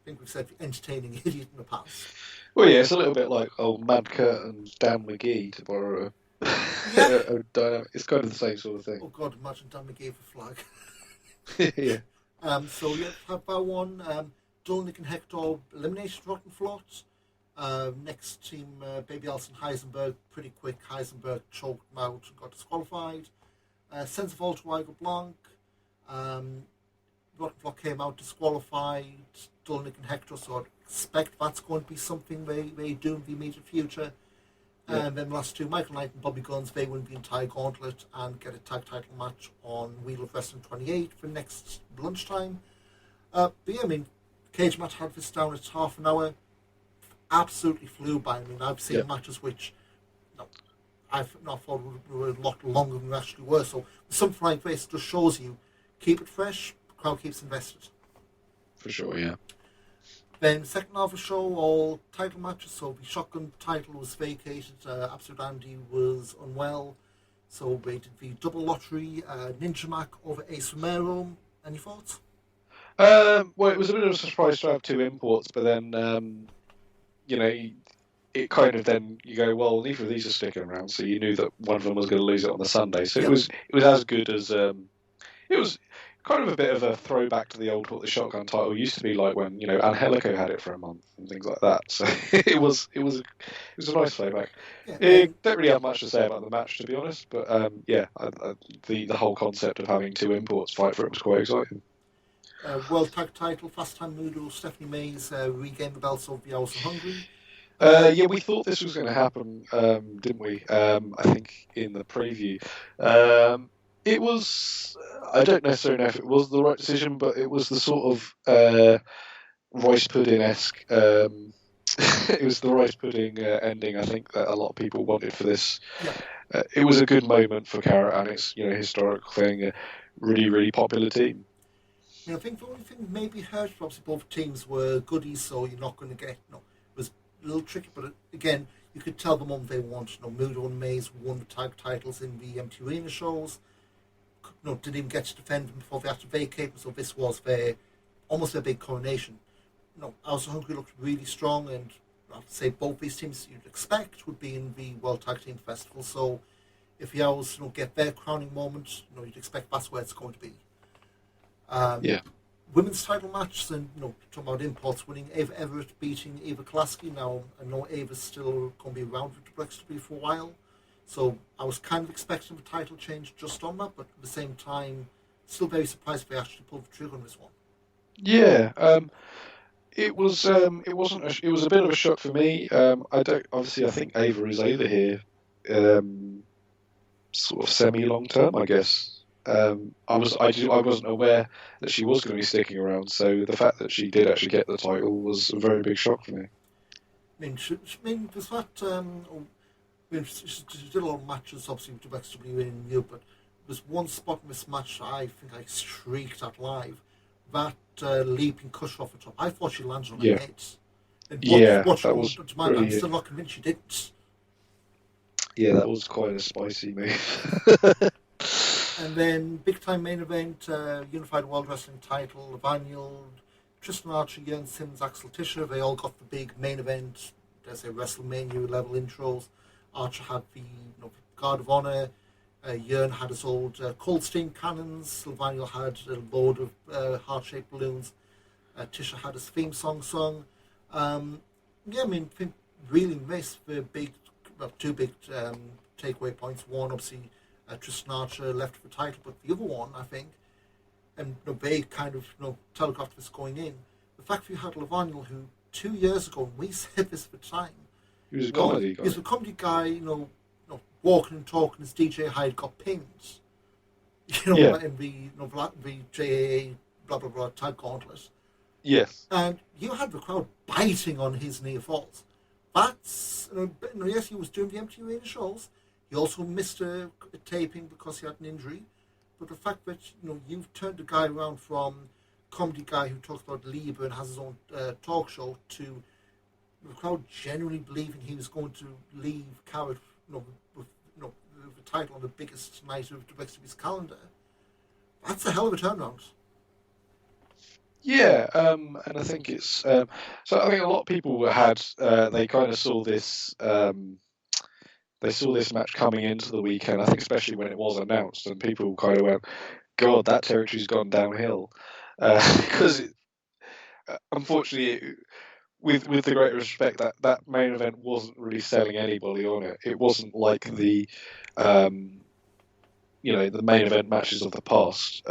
I think we've said entertaining idiot in the past. Well, yeah, it's a little bit like Mad Kurt and Dan McGee, to borrow a dynamic. It's kind of the same sort of thing. Oh God, imagine Dan McGee with a flag. Yeah. So yeah, have that one. Dolnick and Hector eliminated Rotten Flot. Next team, Baby Allison Heisenberg, pretty quick. Heisenberg choked him out and got disqualified. Sense of Ultra Weiger Blanc. Rotten Flot came out disqualified. Dolnick and Hector, so I'd expect that's going to be something they do in the immediate future. Yeah. And then the last two, Michael Knight and Bobby Guns, they win the entire gauntlet and get a tag title match on Wheel of Wrestling 28 for next lunchtime. But yeah, cage match had this down at half an hour. Absolutely flew by. I've seen matches which I've not thought were a lot longer than they actually were. So something like this just shows you, keep it fresh, the crowd keeps invested. For sure, yeah. Then second half of the show, all title matches. So the shotgun title was vacated. Absolute Andy was unwell. So they did the double lottery. Ninja Mac over Ace Romero. Any thoughts? Well, it was a bit of a surprise to have two imports, but then, it kind of then you go, well, neither of these are sticking around, so you knew that one of them was going to lose it on the Sunday. So it was as good as it was kind of a bit of a throwback to the old what the shotgun title used to be like when Angelico had it for a month and things like that. So it was a nice throwback. Yeah, Don't really have much to say about the match, to be honest, but the whole concept of having two imports fight for it was quite exciting. World Tag Title, Fast Time Noodle, Stephanie Mays regained the belts of the House of Hungary. Yeah, we thought this was going to happen, didn't we? I think in the preview. It was. I don't necessarily know if it was the right decision, but it was the sort of rice pudding-esque. It was the rice pudding ending. I think that a lot of people wanted for this. Yeah. It was a good moment for Carat and its historical thing. A really, really popular team. I think the only thing maybe hurt, obviously both teams were goodies, so you're not going to get, it was a little tricky, but again, you could tell the moment they want. Mudo and Mays won the tag titles in the MT Arena shows. Didn't even get to defend them before they had to vacate, so this was almost their big coronation. House of Hungary looked really strong, and I have to say both these teams you'd expect would be in the World Tag Team Festival, so if the Owls get their crowning moment, you'd expect that's where it's going to be. Yeah. Women's title match, and talking about imports, winning Ava Everett beating Eva Kolaski. Now I know Ava's still going to be around with the WXW for a while, so I was kind of expecting the title change just on that, but at the same time, still very surprised if they actually pulled the trigger on this one. Yeah, it was. It wasn't. It was a bit of a shock for me. I don't. Obviously, I think Ava is over here, sort of semi-long term, I guess. I wasn't aware that she was going to be sticking around, so the fact that she did actually get the title was a very big shock for me. There's that. She did a lot of matches, obviously, with WXW in Europe, but there's one spot in this match I think I shrieked at live. That leaping cush off the top. I thought she landed on her head. And that was I'm still not convinced she didn't. Yeah, that was quite a spicy move. And then big time main event, Unified World Wrestling title, Evaniel, Tristan Archer, Jörn Simmons, Axel Tischer. They all got the big main event, there's a WrestleMania level intros. Archer had the Guard of Honor. Jörn had his old cold steam cannons. Sylvaniel had a load of heart-shaped balloons. Tisha had his theme song sung. I think really missed the two big takeaway points. One, obviously, Tristan Archer left for the title, but the other one, I think, and they kind of telegraphed this going in. The fact that you had Levaniel, who 2 years ago, and we said this at the time, he was a comedy guy. He was a comedy guy, walking and talking as DJ Hyde got pinned. In the JAA blah blah blah tag gauntlet. Yes. And you had the crowd biting on his near falls. That's yes, he was doing the MT Arena shows. He also missed a taping because he had an injury. But the fact that you've turned the guy around from comedy guy who talks about Lieber and has his own talk show to the crowd genuinely believing he was going to leave Carat with the title on the biggest night of the WXW's calendar. That's a hell of a turnaround. Yeah, and I think it's so. I think a lot of people had they kind of saw this. They saw this match coming into the weekend. I think especially when it was announced, and people kind of went, "God, that territory's gone downhill," because unfortunately, with the great respect, that main event wasn't really selling anybody on it. It wasn't like the the main event matches of the past.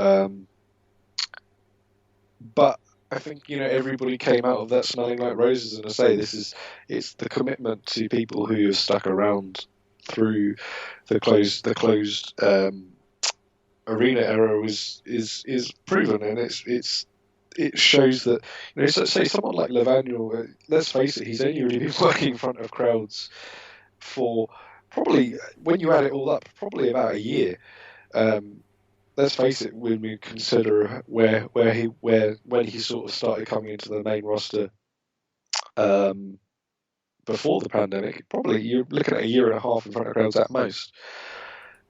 But I think everybody came out of that smelling like roses, and I say it's the commitment to people who have stuck around through the closed arena era is proven, and it shows that say someone like Levaniel, let's face it, he's only really been working in front of crowds for probably, when you add it all up, probably about a year. Let's face it, when we consider when he sort of started coming into the main roster before the pandemic, probably you're looking at a year and a half in front of crowds at most.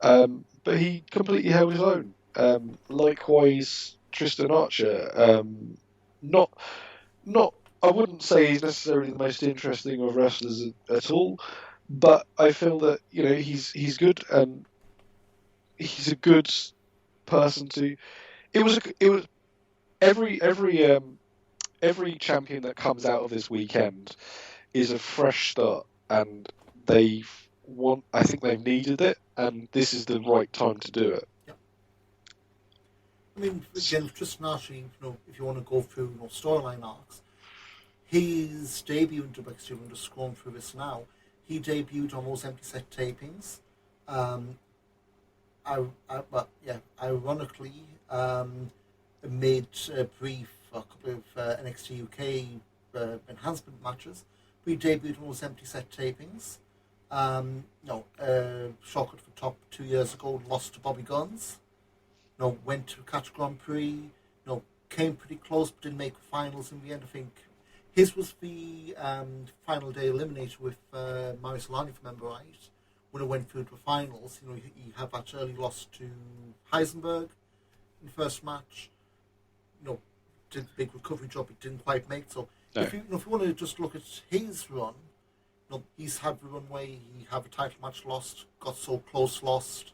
But he completely held his own. Likewise, Tristan Archer, not I wouldn't say he's necessarily the most interesting of wrestlers at all, but I feel that he's good, and he's a good person to it was every champion that comes out of this weekend is a fresh start, and I think they've needed it, and this is the right time to do it. Yeah. I mean, again, just naturally, if you want to go through storyline arcs, his debut in WXW, I'm just scrolling through this now. He debuted on those empty set tapings. Ironically, made a brief a couple of NXT UK enhancement matches. We debuted on those empty set tapings. Shortcut for top 2 years ago, lost to Bobby Guns. Went to catch Grand Prix. Came pretty close, but didn't make the finals in the end. I think his was the final day eliminator with Mario Solani, if I remember right. When it went through to the finals, he had that early loss to Heisenberg in the first match. Did the big recovery job, it didn't quite make. So No. if you want to just look at his run, he's had the run where he had a title match lost, got so close lost,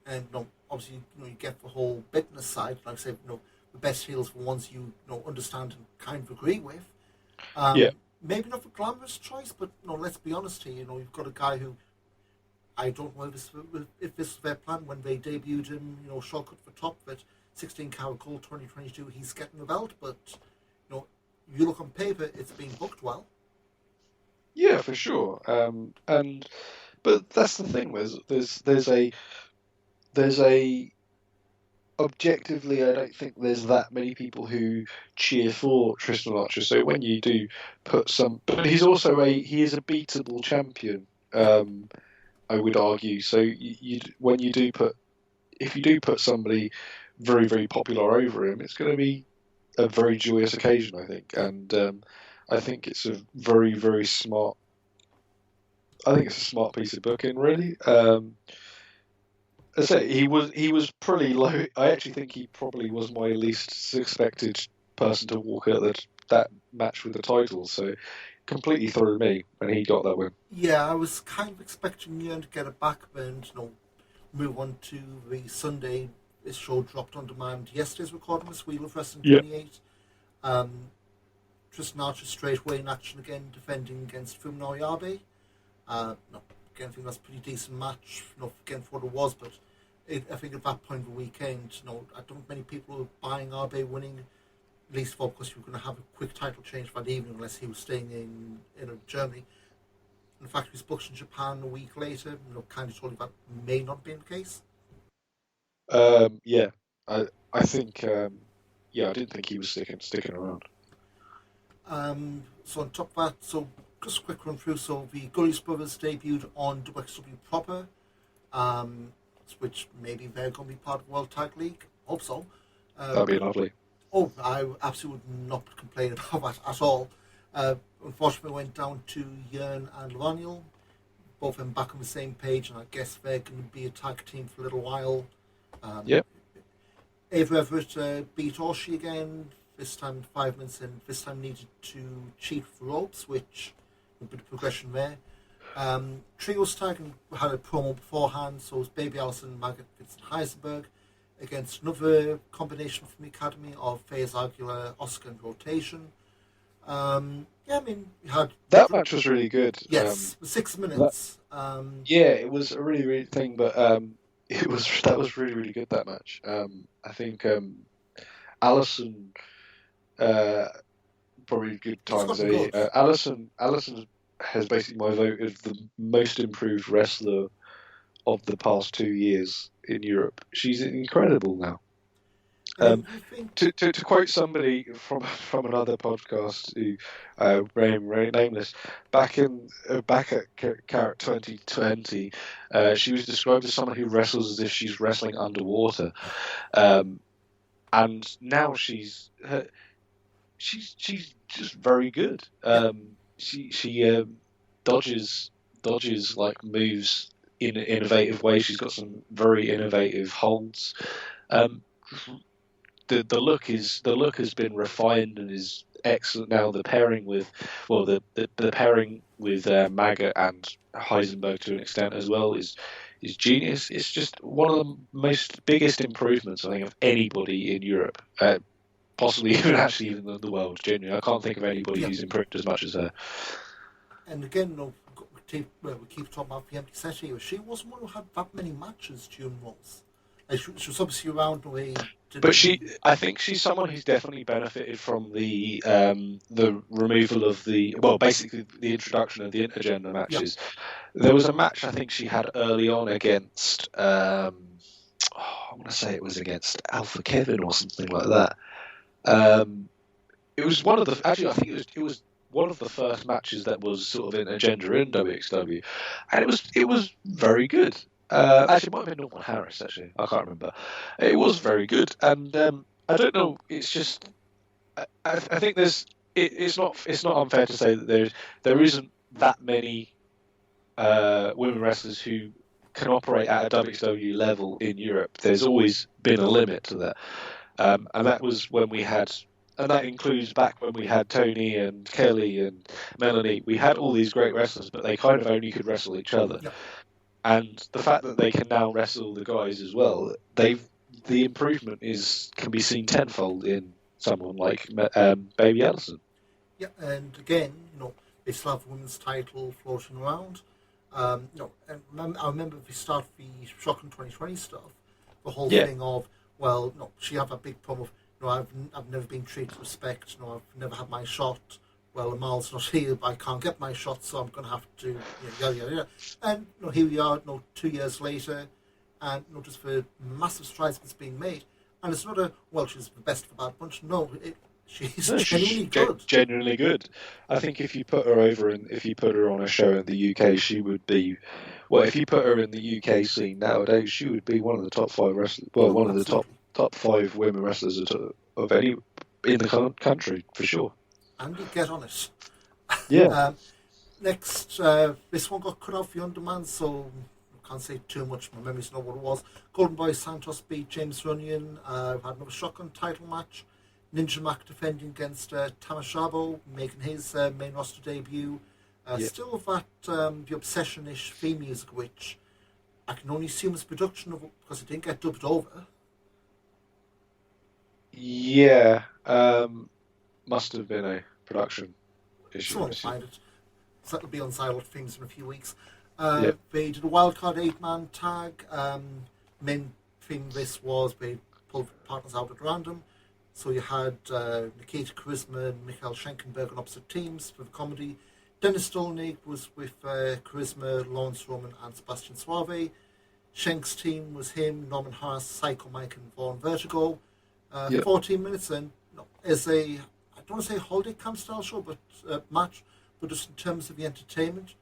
and obviously you get the whole bitterness side. Like I said, the best heels for ones you understand and kind of agree with. Yeah. Maybe not the glamorous choice, but let's be honest here. You've got a guy who I don't know if this was their plan when they debuted him. Shortcut for top, but 16 Carat Gold 2022. He's getting the belt, but you look on paper, it's being booked well. Yeah, for sure. But that's the thing. There's a objectively, I don't think there's that many people who cheer for Tristan Archer. So when you do put but he is a beatable champion. I would argue. So if you do put somebody very, very popular over him, it's going to be a very joyous occasion, I think. And I think it's a very, very smart. I think it's a smart piece of booking, really. I say he was pretty low. I actually think he probably was my least expected person to walk out that match with the title. So completely threw me when he got that win. Yeah, I was kind of expecting you to get a backbend, move on to the Sunday. This show dropped on demand yesterday's recording, this Wheel of Wrestling 28. Tristan Archer straight away in action again, defending against Fuminori Abe. Again, I think that's a pretty decent match, again for what it was, but I think at that point of the weekend, I don't think many people were buying Abe winning, at least for because you were going to have a quick title change that evening unless he was staying in Germany. In fact, he was booked in Japan a week later, kind of told you that may not be the case. I think I didn't think he was sticking around. So on top of that, just a quick run through. So the Gullis brothers debuted on WXW proper, which maybe they're going to be part of the World Tag League. Hope so. That'd be lovely. Oh, I absolutely would not complain about that at all. Unfortunately, went down to Jörn and Laniel, both of them back on the same page, and I guess they're going to be a tag team for a little while. Yep. Ava Everett beat Orshi again, this time 5 minutes in, this time needed to cheat for ropes, which a bit of progression there. Trios tag had a promo beforehand, so it was Baby Allison, Maggot, Vincent Heisenberg against another combination from the Academy of Faze Aguilar, Oscar, and Rotation. You had that match was really good. Yes, 6 minutes. It was a really, really thing, but that was really, really good, that match. I think Allison probably good times. Allison has basically my vote as the most improved wrestler of the past 2 years in Europe. She's incredible now. To quote somebody from another podcast who remain nameless, back at Carat 2020, she was described as someone who wrestles as if she's wrestling underwater, and now she's just very good. She dodges like moves in an innovative way. She's got some very innovative holds. The look has been refined and is excellent now. The pairing with the pairing with Maggot and Heisenberg to an extent as well is is genius. It's just one of the most biggest improvements I think of anybody in Europe, possibly even actually even in the world. Genuinely, I can't think of anybody Yeah. who's improved as much as her. And again, we keep talking about the empty set here. She wasn't one who had that many matches during Rolls. Like, she was obviously around the way. But I think she's someone who's definitely benefited from the removal of basically the introduction of the intergender matches. Yeah. There was a match I think she had early on against, I want to say it was against Alpha Kevin or something like that. It was one of the I think it was one of the first matches that was sort of intergender in WXW, and it was very good. Actually, it might have been Norman Harris. Actually, I can't remember. It was very good, and I don't know. It's just I think it's not unfair to say that there isn't that many women wrestlers who can operate at a WXW level in Europe. There's always been a limit to that, and that was when we had. And that includes back when we had Tony and Kelly and Melanie. We had all these great wrestlers, but they kind of only could wrestle each other. Yep. And the fact that they can now wrestle the guys as well, the improvement can be seen tenfold in someone like Baby Allison. Yeah, and again, they still have women's title floating around. And I remember at the start of the Shocking 2020 stuff, the whole thing of, she had a big problem of, I've never been treated with respect. I've never had my shot. Well, Amal's not here, but I can't get my shot, so I'm going to have to, yada, yada, yada. And, here we are, 2 years later, and, just for massive strides that's being made. And it's not she's the best of the bad bunch. No, she's genuinely good. Genuinely good. I think if you put her over and if you put her on a show in the UK, she would be, if you put her in the UK scene nowadays, she would be one of the top 5 wrestlers, one of the top 5 women wrestlers of any in the country, for sure. And you get on it. Yeah. Next, this one got cut off the underman, so I can't say too much. My memory's not what it was. Golden Boy Santos beat James Runyon. Had another shotgun title match. Ninja Mac defending against Tamashabo, making his main roster debut. Still with that the Obsession-ish theme music, which I can only assume is production of because it didn't get dubbed over. Yeah, must have been a production issue. Someone find it. So that'll be on Silent Things in a few weeks. They did a wildcard 8-man tag. Main thing this was they pulled partners out at random. So you had Nikita Charisma and Mikhail Schenkenberg on opposite teams for the comedy. Dennis Stolnig was with Charisma, Lawrence Roman and Sebastian Suave. Schenk's team was him, Norman Harris, Psycho Mike and Vaughn Vertigo. 14 minutes and as I don't want to say holiday camp style show, but match, but just in terms of the entertainment,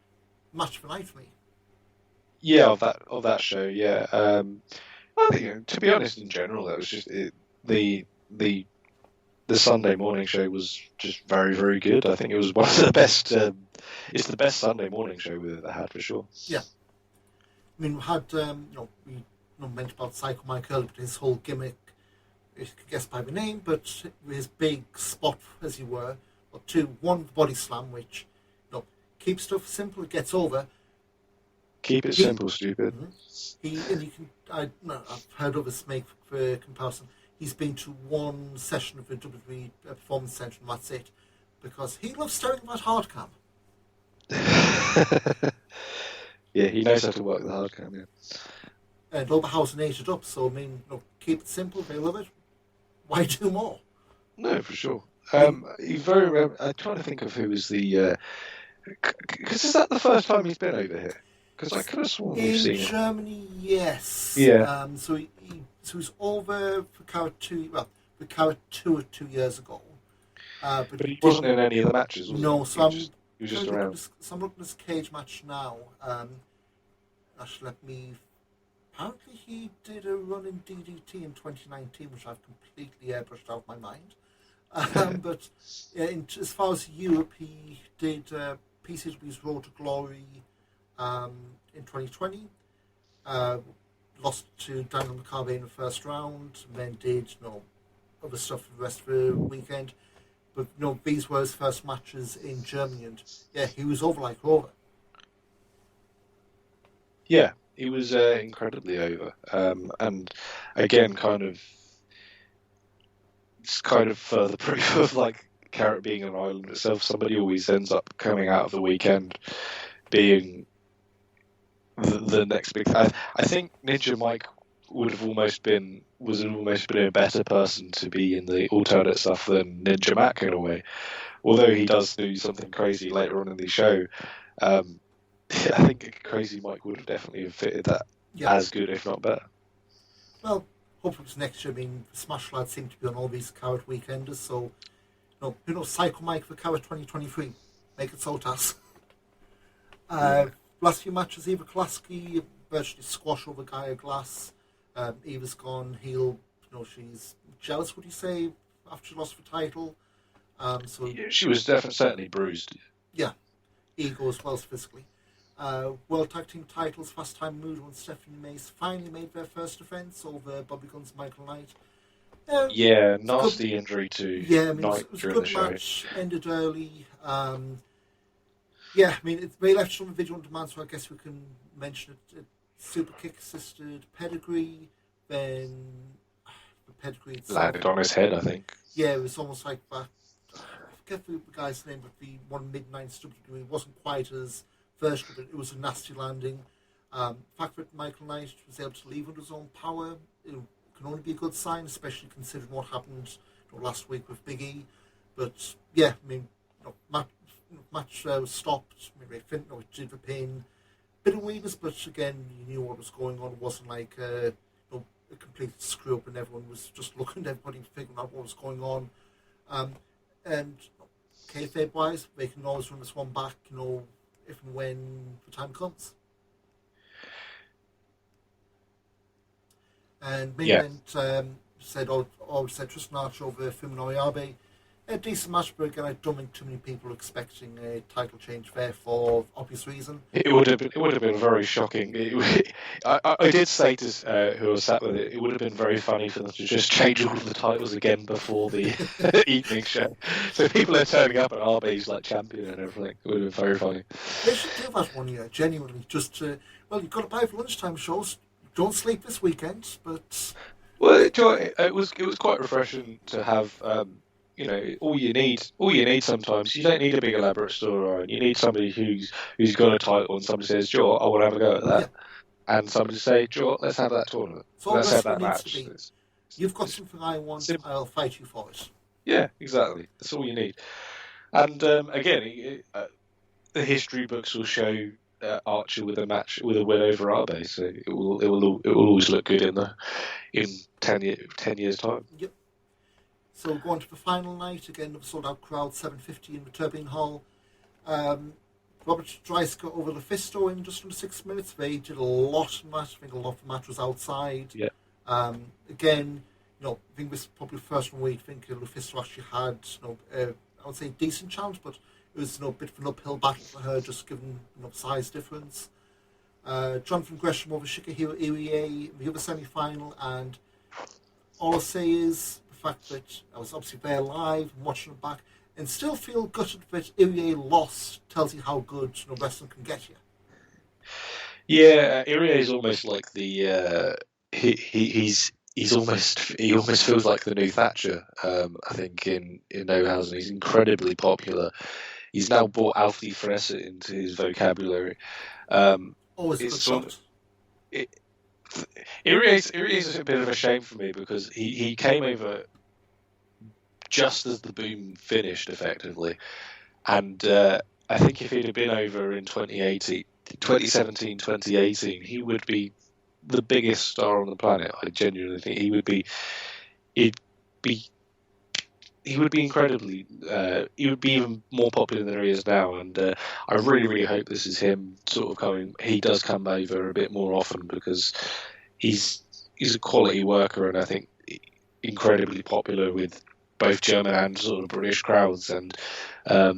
match of the night for me. Yeah, of that show, yeah. I think, to be honest, in general, that was just the Sunday morning show was just very, very good. I think it was one of the best. It's the best Sunday morning show we've ever had, for sure. Yeah, I mean, we had we mentioned about Psycho Mike earlier, but his whole gimmick. You could guess by the name, but his big spot, as you were, or one body slam, which keeps stuff simple, it gets over. Keep it simple, stupid. Mm-hmm. I've heard others make for comparison. He's been to one session of the WWE Performance Center, and that's it, because he loves staring at that hard cam. Yeah, he knows how to work the hard cam. Yeah. And Oberhausen ate it up, so I mean, keep it simple. They love it. Why do more? No, for sure. He's very. I'm trying to think of who was the. Because is that the first time he's been over here? Because I could have sworn we've seen him. In Germany, yes. Yeah. So he's over for Carat 2. Well, the Carat 2 2 years ago. But he wasn't in any of the matches. Was no, he? So he was just around. So I'm looking at this cage match now. Actually, let me. Apparently he did a run in DDT in 2019, which I've completely airbrushed out of my mind. But as far as Europe, he did PCW's Road to Glory in 2020. Lost to Daniel McCarvey in the first round, and then did other stuff for the rest of the weekend. But these were his first matches in Germany, and he was over like over. Yeah. he was incredibly over, and again, it's kind of further proof of like Carat being an island itself. Somebody always ends up coming out of the weekend being the next big. I think Ninja Mike was almost been a better person to be in the alternate stuff than Ninja Mac in a way. Although he does do something crazy later on in the show, um, I think Crazy Mike would have definitely fitted that as good, if not better. Well, hopefully it's next year. I mean, Smash Lads seem to be on all these Carat weekenders, so who knows? Psycho Mike for Carat 2023. Make it so, Tass. Last few matches, Eva Kolaski virtually squash over Gaia Glass. Eva's gone heel. She's jealous, would you say, after she lost the title? She was certainly bruised. Yeah, ego as well as physically. World Tag Team titles, Fast Time Mudo and Stephanie Mace finally made their first defense over Bobby Guns Michael Knight. Nasty injury to Knight it was during a good the show. match, ended early. They left some video on demand, so I guess we can mention it. Super kick assisted pedigree, then the pedigree itself Landed on his head, I think. Yeah, it was almost like that. I forget the guy's name, but the one midnight WWE wasn't quite as version of it. It was a nasty landing. The fact that Michael Knight was able to leave under his own power, it can only be a good sign, especially considering what happened last week with Big E. But yeah, I mean, match was stopped. Maybe it did the pin. Bit of weavers, but again, you knew what was going on. It wasn't like a complete screw up, and everyone was just looking at everybody figuring out what was going on. And kayfabe wise, they can always run this one back, if and when the time comes. And main event said Tristan Archer over Fuminori Abe. A decent match, but again, I don't think too many people are expecting a title change there for obvious reason. It would have been very shocking. I did say to who was sat with it, it would have been very funny for them to just change all of the titles again before the evening show. So people are turning up and RB's like champion and everything. It would have been very funny. They should do that one year, genuinely. Just you've got to buy for lunchtime shows. Don't sleep this weekend, but it was quite refreshing to have. All you need sometimes. You don't need a big elaborate storyline. You need somebody who's got a title and somebody says, "Joe, I want to have a go at that," and somebody say, "Joe, let's have that tournament. Let's have that match." You've got something I want. I'll fight you for it. Yeah, exactly. That's all you need. And again, the history books will show Archer with a win over Abe, so it will always look good in 10 years time. Yep. So going to the final night, again, the sold-out crowd, 750 in the Turbinenhalle. Robert Dreisker over Lufisto in just under 6 minutes. They did a lot of match. I think a lot of the match was outside. Yeah. Again, I think this is probably the first one where you think Lufisto actually had, I would say decent challenge, but it was a bit of an uphill battle for her, just given size difference. Jonathan Gresham over Shikahiro Irie in the other semi-final, and all I'll say is the fact that I was obviously there live and watching it back, and still feel gutted that Irie lost tells you how good wrestling can get you. Yeah, Irie is almost like the he almost feels like the new Thatcher. I think in Oberhausen, he's incredibly popular. He's now brought Alfie Fresse into his vocabulary. Always a good shot. Irie is a bit of a shame for me because he came over just as the boom finished, effectively. And I think if he'd have been over in 2017, 2018, he would be the biggest star on the planet. I genuinely think he would be incredibly. He would be even more popular than he is now, and I really, really hope this is him sort of coming. He does come over a bit more often because he's a quality worker, and I think incredibly popular with both German and sort of British crowds. And I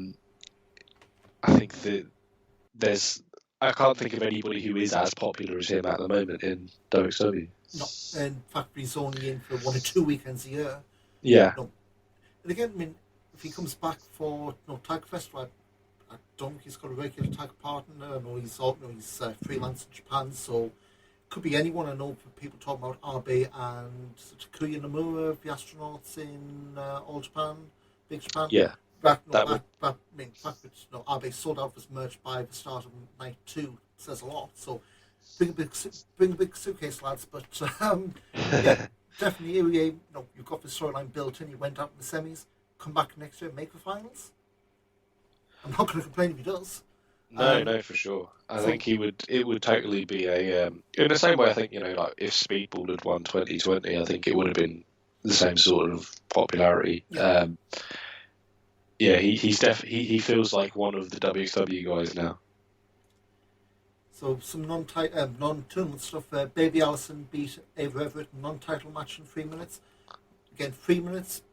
think that I can't think of anybody who is as popular as him at the moment in WXW. No, in fact, he's only in for 1 or 2 weekends a year. Yeah. No. And again, I mean, if he comes back for Tag Festival, I don't think he's got a regular tag partner. I know he's freelance in Japan, so could be anyone. I know people talking about Abe and Takuya Nomura, the astronauts in All Japan, Big Japan. Yeah, that would. I mean, the fact that Abe sold out of his merch by the start of night 2 says a lot. So bring a big suitcase, lads. But yeah, definitely, you've got the storyline built in. You went out in the semis, come back next year, make the finals. I'm not going to complain if he does. No, for sure. I think he would. It would totally be a. In the same way, I think like if Speedball had won 2020, I think it would have been the same sort of popularity. Yeah. He's definitely he feels like one of the WXW guys now. So some non-tournament stuff. Baby Allison beat Ava Everett in non-title match in 3 minutes. Again, 3 minutes.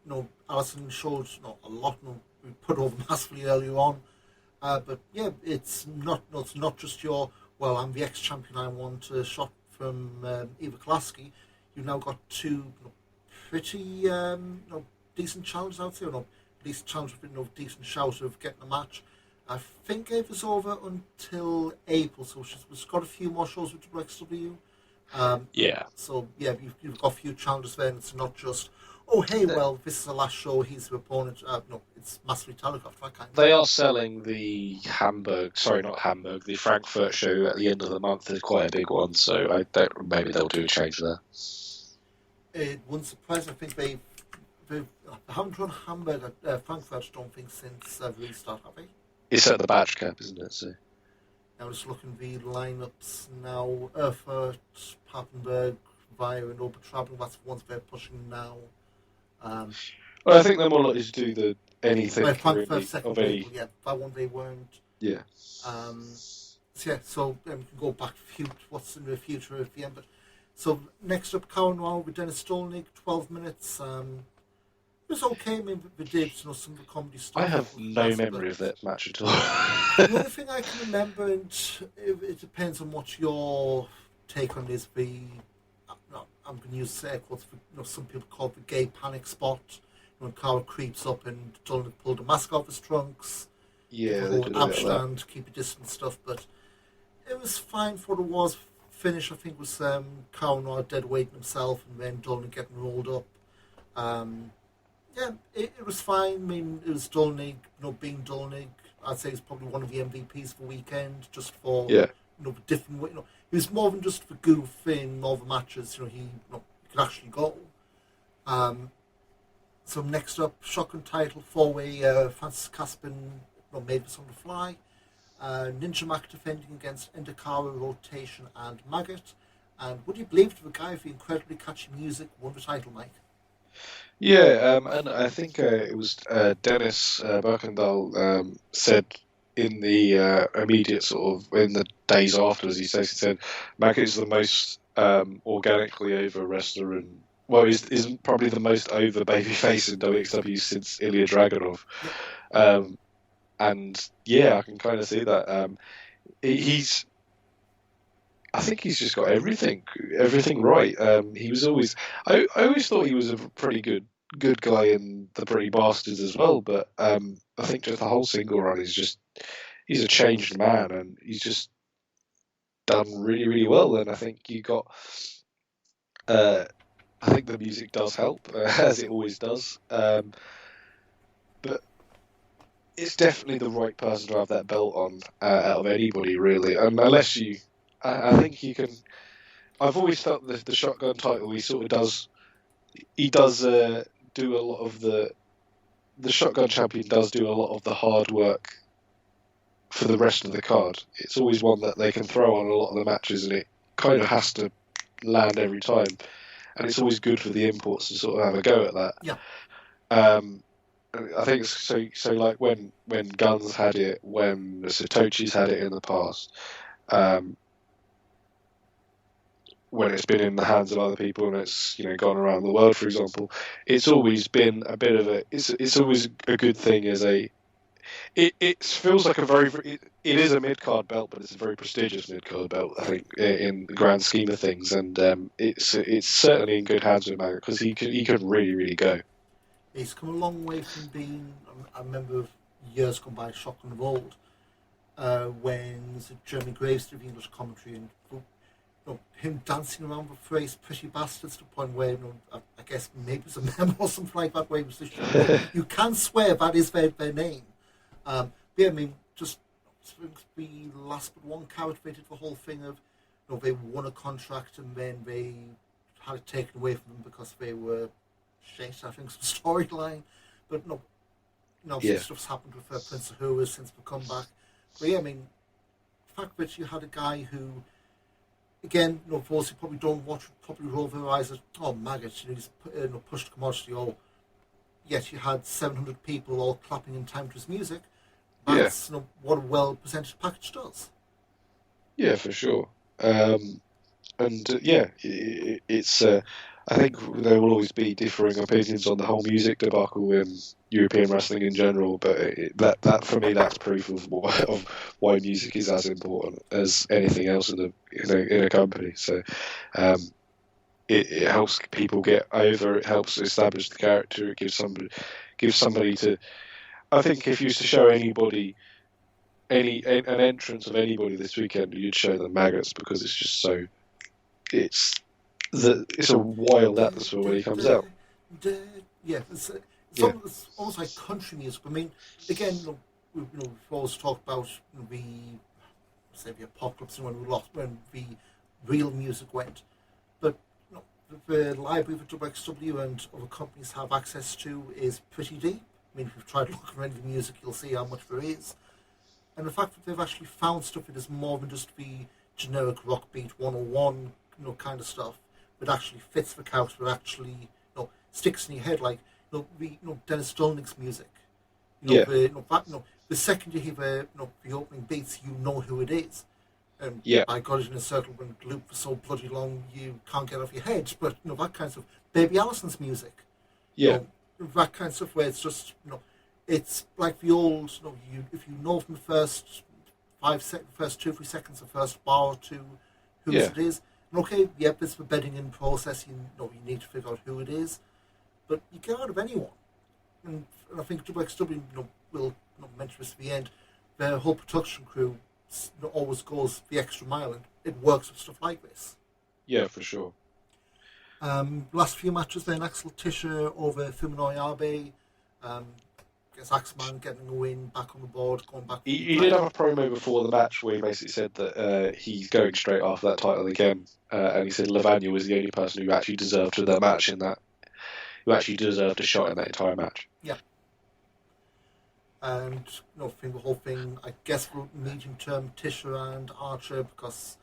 Allison showed a lot. We put over massively earlier on. But yeah, it's not just your, well, I'm the ex-champion, I want a shot from Eva Kolaski. You've now got two pretty decent challenges out there. At least challenge with decent shout of getting a match. I think Ava's over until April, so she's got a few more shows with WXW. Yeah. So yeah, you've got a few challenges there, and it's not just, oh hey, well, this is the last show, he's the opponent. No, it's massively telegraphed, that kind of They are selling the the Frankfurt show at the end of the month is quite a big one, so maybe they'll do a change there. It wouldn't surprise me. I think they haven't run Hamburg at Frankfurt, I don't think, since the restart, have they? It's at the Badge Camp, isn't it? So. I'm just looking at the lineups now. Erfurt, Papenburg, Via and Oberhausen, that's the ones they're pushing now. Well, I think they're more likely to do anything Frankfurt, second of any. April, yeah, that one they weren't. Yeah. So we can go back to what's in the future at the end. But so next up, Cow Noir with Dennis Stolnik, 12 minutes. It was okay. I mean, we did some of the comedy stuff. I have no memory of that match at all. The only thing I can remember, and it depends on what your take on this, I'm going to use air quotes, some people call it the gay panic spot. When Carl creeps up and Dolnick pulled the mask off his trunks. Yeah, the whole ab stand, keep a distance stuff, but it was fine for what it was. Finish, I think, was Cow Noir dead weight himself, and then Dolnick getting rolled up. Yeah, it was fine. I mean, it was Dolnick, being Dolnick. I'd say he's probably one of the MVPs for the weekend, just for different way. He was more than just for goof in all the matches. He could actually go. So next up, shotgun title 4-way. Francis Caspin made this on the fly. Ninja Mac defending against Endakawa, Rotation, and Maggot. And would you believe the guy with the incredibly catchy music won the title, Mike? Yeah, and I think it was Dennis Birkendahl said in the immediate sort of in the days afterwards, he said Maggot is the most organically over wrestler and is probably the most over babyface in WXW since Ilya Dragunov. And yeah, I can kind of see that. I think he's just got everything right. He was always. I always thought he was a pretty good guy in the Pretty Bastards as well. But I think just the whole single run he's a changed man, and he's just done really, really well. And I think you got. I think the music does help, as it always does. But it's definitely the right person to have that belt on out of anybody, really. And unless you. I think you can. I've always felt the shotgun title. He does do a lot of the shotgun champion does do a lot of the hard work for the rest of the card. It's always one that they can throw on a lot of the matches, and it kind of has to land every time. And it's always good for the imports to sort of have a go at that. Yeah. I think so. So like when Guns had it, when the Satoshis had it in the past. When it's been in the hands of other people and it's gone around the world, for example, it's always been a bit of a. It's always a good thing as a. It feels like it is a mid card belt, but it's a very prestigious mid card belt. I think in the grand scheme of things, and it's certainly in good hands with Maggot because he could really, really go. He's come a long way from being. I remember years gone by, Shotgun of old, when Jeremy Graves did the English commentary and. him dancing around with phrase "pretty bastards" to the point where I guess maybe it's a memo or something like that where he was just, you can swear that is their name. Yeah, I mean, just the last but one Carat, they did the whole thing of they won a contract and then they had it taken away from them because they were shit. I think some storyline, but some stuff's happened with Prince of Who since the comeback. But yeah, I mean, the fact that you had a guy who, again, for those who probably don't watch, probably roll their eyes at, maggots, he's pushed commodity, yet you had 700 people all clapping in time to his music. That's what a well-presented package does. Yeah, for sure. It's. I think there will always be differing opinions on the whole music debacle in European wrestling in general, but that for me, that's proof of why music is as important as anything else in a company. So, it helps people get over. It helps establish the character. It gives somebody to. I think if you used to show anybody an entrance of anybody this weekend, you'd show them maggots because it's just so. It's a wild atmosphere when he comes out. Yeah, it's almost like country music. I mean, again, we've always talked about the apocalypse and when the real music went, but the library that WXW and other companies have access to is pretty deep. I mean, if you've tried looking around the music, you'll see how much there is, and the fact that they've actually found stuff that is more than just the generic rock beat 101 kind of stuff that actually fits the character, that actually sticks in your head, like Dennis Stolnick's music. The second you hear the opening beats, you know who it is. I got it in a circle when loop for so bloody long you can't get off your head. But that kind of stuff. Baby Allison's music. That kind of stuff where it's just it's like the old. If you know from the first 2-3 seconds, the first bar or two, whose it is. Okay, it's the bedding in process. You need to figure out who it is, but you get out of anyone. And I think WXW will mention this at the end. Their whole production crew always goes the extra mile, and it works with stuff like this. Yeah, for sure. Last few matches then, Axel Tischer over Fuminori Abe. I guess Axeman getting a win, back on the board, going back. He did have a promo before the match where he basically said that he's going straight after that title again, and he said Lavagna was the only person who actually deserved that match who actually deserved a shot in that entire match. Yeah. And I think the whole thing, I guess, for medium term, Tischer and Archer, because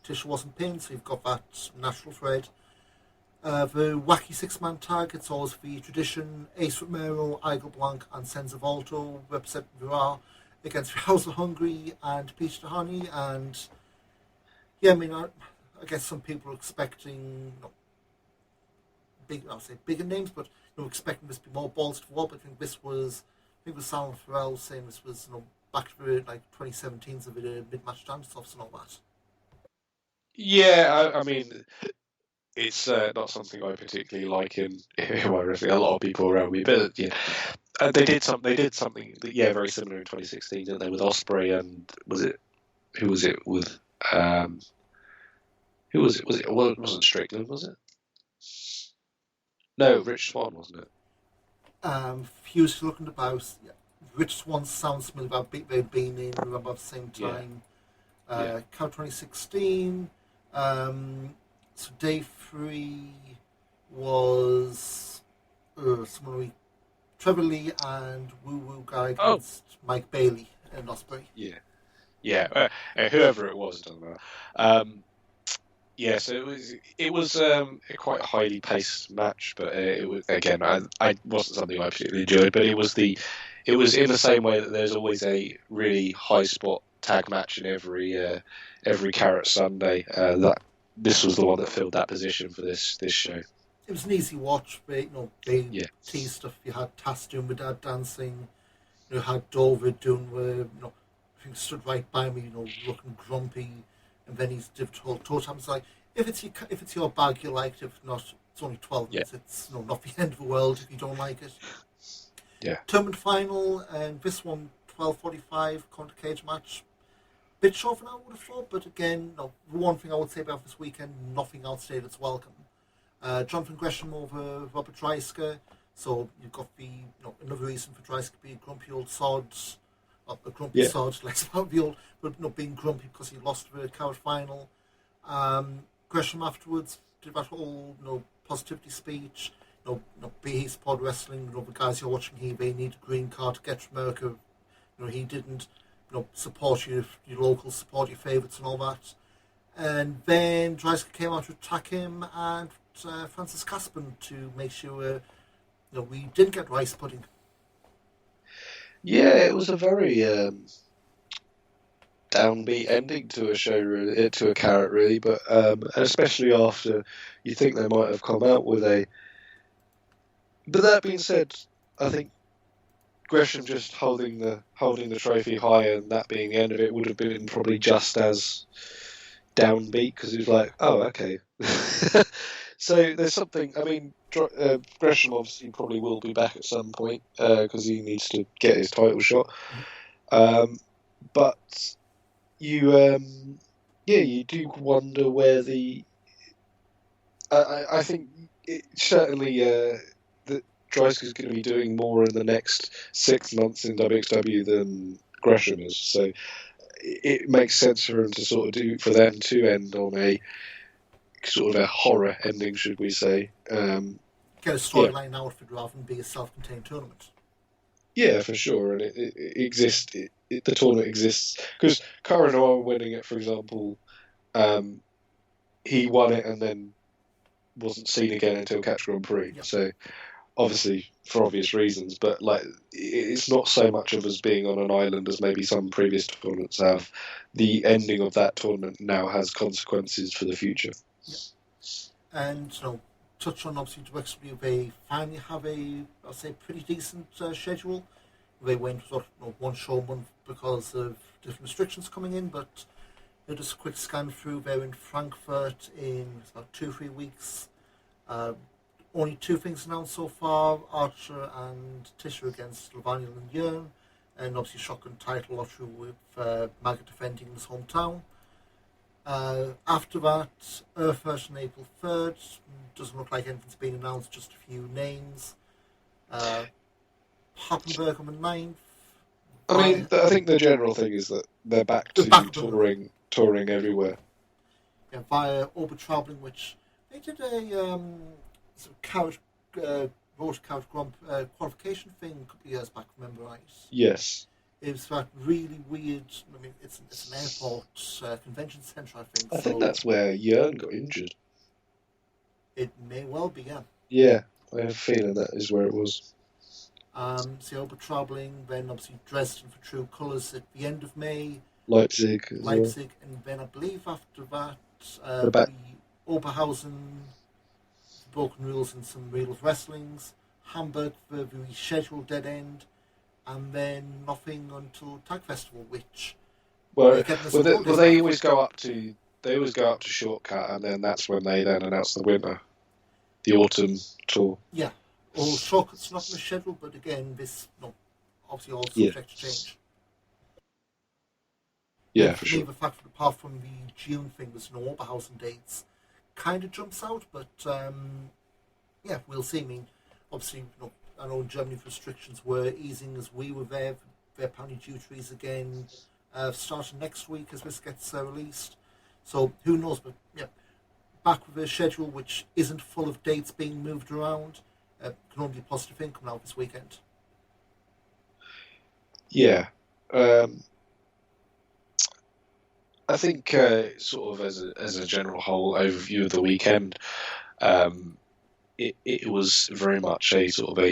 Tischer wasn't pinned, so you've got that natural thread. The wacky 6-man tag, it's always the tradition. Ace Romero, Igor Blanc, and Senza Volto represent Virar against House of Hungary and Peter Honey. And I guess some people are expecting bigger names, but expecting this to be more balls to the wall. But I think Salon Farrell saying this was back to the 2017s of the mid-match dance-offs and all that. Yeah, I mean, it's not something I particularly like in my wrestling. A lot of people around me, but they did something very similar in 2016, didn't they? With Ospreay and who was it with? Who was it? It wasn't Strickland, was it? No, Rich Swann, wasn't it? Hughes looking about. Yeah. Rich Swann sounds familiar about they've been in about the same time. Count 2016. So day 3 was someone Trevor Lee and Woo Woo guy against Mike Bailey and Ospreay. Whoever it was, doesn't matter. So it was a quite a highly paced match, but it was, again, I wasn't something I particularly enjoyed. But it was in the same way that there's always a really high spot tag match in every Carat Sunday. That this was the one that filled that position for this show. It was an easy watch, but they teased stuff. You had Taz doing with Dad dancing. You had Dover doing where I think stood right by me, looking grumpy, and then he's told toe time. It's like if it's your bag, you like it. If not, it's only 12 minutes. It's not the end of the world if you don't like it. Yeah. Tournament final, and this one 12:45 counter cage match. bit short than I would have thought, but again, no, the one thing I would say about this weekend, nothing outstayed its welcome. Jonathan Gresham over Robert Dreisker, so you've got another reason for Dreisker to be a grumpy old sod, not a grumpy Yeah. sod, less about the old, but not being grumpy because he lost the Carat final. Gresham afterwards did that whole positivity speech. Be he support wrestling. The guys you're watching here, they need a green card to get to America. He didn't. Support your local, support your favourites and all that. And then Dreisker came out to attack him and Francis Caspin to make sure we didn't get rice pudding. Yeah, it was a very downbeat ending to a show, really, to a Carat, really. But especially after you think they might have come out with a. But that being said, I think Gresham just holding the trophy high and that being the end of it would have been probably just as downbeat, because it was like, oh, okay. So there's something. I mean, Gresham obviously probably will be back at some point because he needs to get his title shot. But you, you do wonder where the. I think certainly that Dreisker's going to be doing more in the next 6 months in WXW than Gresham is. So it makes sense for him to for them to end on a sort of a horror ending, should we say? Get a storyline out of it rather than be a self-contained tournament. Yeah, for sure, and it exists. The tournament exists because Caranoa winning it, for example, he won it and then wasn't seen again until Catch Grand Prix. Yep. So obviously for obvious reasons, but it's not so much of us being on an island as maybe some previous tournaments have. The ending of that tournament now has consequences for the future. Yep. And touch on obviously WXW, they finally have I'll say pretty decent schedule. They went one show a month because of different restrictions coming in, but just a quick scan through. They're in Frankfurt in about 2-3 weeks. Only 2 things announced so far: Archer and Tisha against Lavaniel and Yearn, and obviously shotgun title lottery with Maga defending in his hometown. After that, Earthfest on April 3rd. Doesn't look like anything's been announced, just a few names. Hoppenberg on the 9th. I mean, I think the general thing is that they're back to touring everywhere. Yeah, via Oberhausen, which they did a Carat Gold qualification thing a couple of years back, remember right? Yes. It was that really weird. I mean, it's an airport convention centre, I think. I think that's where Yearn got injured. It may well be, yeah. Yeah, I have a feeling that is where it was. So Oberhausen, then obviously Dresden for True Colours at the end of May. Leipzig, and then I believe after that, Oberhausen, Broken Rules and some Real Wrestlings, Hamburg for the rescheduled Dead End, and then nothing until Tag Festival, which they always go up to Shortcut, and then that's when they then announce the winner, the autumn tour. Yeah, or Shortcut's not in the schedule, but again, this obviously all subject to change. Yeah, and for sure. The fact that apart from the June thing, there's no Oberhausen dates, kind of jumps out, but we'll see. I mean, obviously, I know in Germany restrictions were easing as we were there. They're apparently due to ease again starting next week as this gets released. So who knows? But back with a schedule which isn't full of dates being moved around. Can only be a positive thing coming out this weekend. Yeah. I think sort of as a general whole overview of the weekend, it was very much a sort of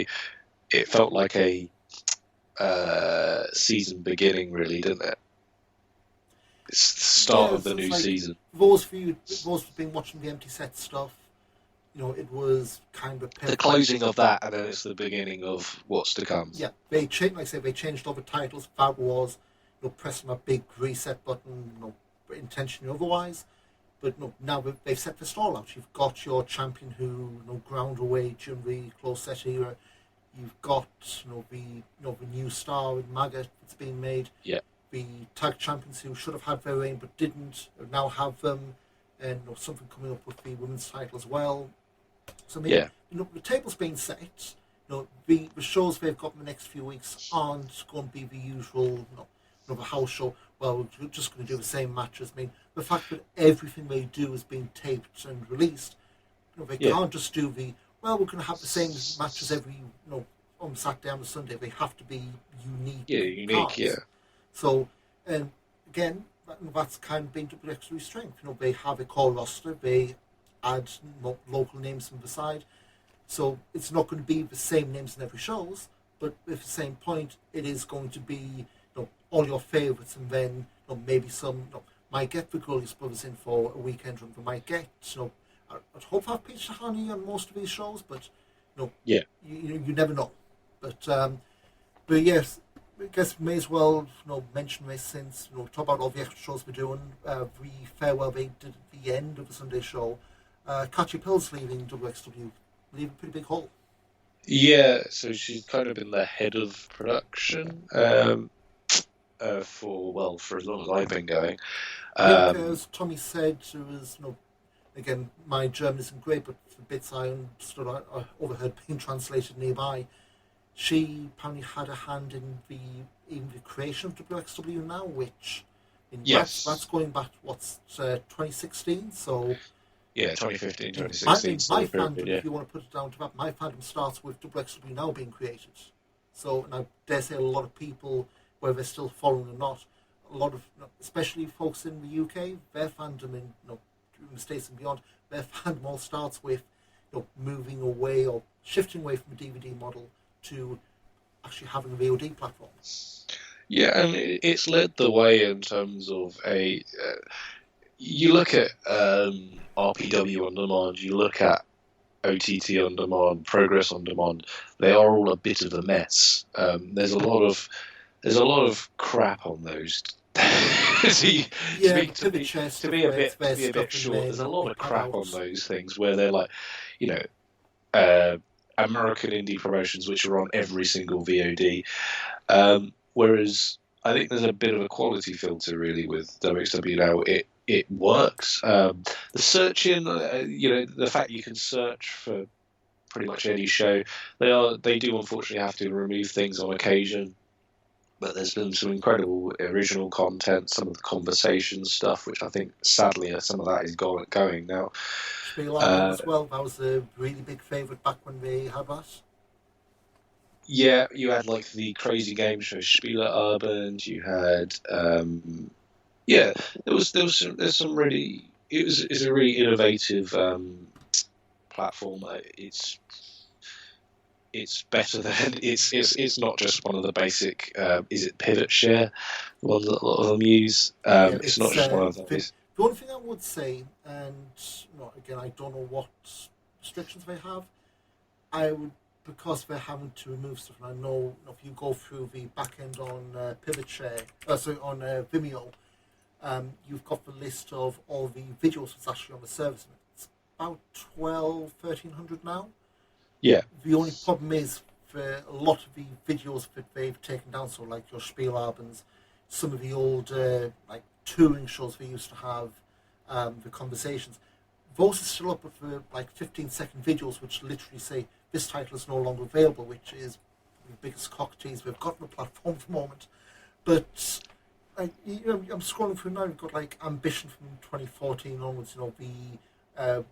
it felt like a season beginning, really, didn't it? It's the start of the new season. Those who've been watching the Empty Set stuff, it was kind of the closing of that, and then it's the beginning of what's to come. Yeah, they changed all the titles. That was pressing a big reset button, intentionally otherwise. But now they've set the stall out. You've got your champion who ground away during the close set era. You've got the new star in Maga that's being made. Yeah. the tag champions who should have had their reign but didn't now have them, and something coming up with the women's title as well. So I mean, the table's been set. The shows they've got in the next few weeks aren't going to be the usual, the house show. Well, we're just going to do the same matches. I mean, the fact that everything they do is being taped and released, they can't just do we're going to have the same matches every, on Saturday and Sunday. They have to be unique. Yeah, unique. Cards. Yeah. So, again, that's kind of been WXW's strength. They have a core roster. They add local names from the side. So it's not going to be the same names in every shows, but at the same point, it is going to be all your favourites, and then maybe some might get the Gullius Brothers in for a weekend run. They might get I'd hope to have Peach Tahani on most of these shows, but you never know. But yes, I guess we may as well mention this since talk about all the extra shows we're doing. The farewell they did at the end of the Sunday show. Katya Pill's leaving WXW. Leave a pretty big hole. Yeah, so she's kind of been the head of production for as long as I've been going. As Tommy said, there was again, my German isn't great, but the bits I understood, I overheard being translated nearby. She apparently had a hand in the creation of WXW now, which that's going back 2016, so. Yeah, 2015, 2016. My fandom, if you want to put it down to that, my fandom starts with WXW now being created. So, and I dare say a lot of people, whether they're still following or not, a lot of, especially folks in the UK, their fandom in the States and beyond, their fandom all starts with moving away or shifting away from the DVD model to actually having a VOD platform. Yeah, and it's led the way in terms of you look at RPW on demand, you look at OTT on demand, Progress on demand. They are all a bit of a mess. There's a lot of crap on those. To be a bit short, there's a lot of crap on those things where they're like, American indie promotions which are on every single VOD. Whereas I think there's a bit of a quality filter really with WXW now. It works. The searching, the fact you can search for pretty much any show. They do unfortunately have to remove things on occasion, but there's been some incredible original content, some of the conversation stuff, which I think sadly some of that is going now. As well, that was a really big favourite back when they had us. Yeah, you had like the crazy game show Spieler Urbans. You had there's some really it's a really innovative platform. It's better than it's not just one of the basic is it pivot share, the one that a lot of them use. It's not just one of them. The only thing I would say, and again, I don't know what restrictions they have. Because they're having to remove stuff, and I know if you go through the back end on Pivot Share, on Vimeo, you've got the list of all the videos that's actually on the service. It's about 1,300 now. Yeah. The only problem is for a lot of the videos that they've taken down, so like your Spielabends, some of the old like touring shows they used to have, the conversations, those are still up with the like 15-second videos which literally say this title is no longer available, which is the biggest cock tease we've got on the platform for the moment. But I'm scrolling through now. We've got like Ambition from 2014 onwards. The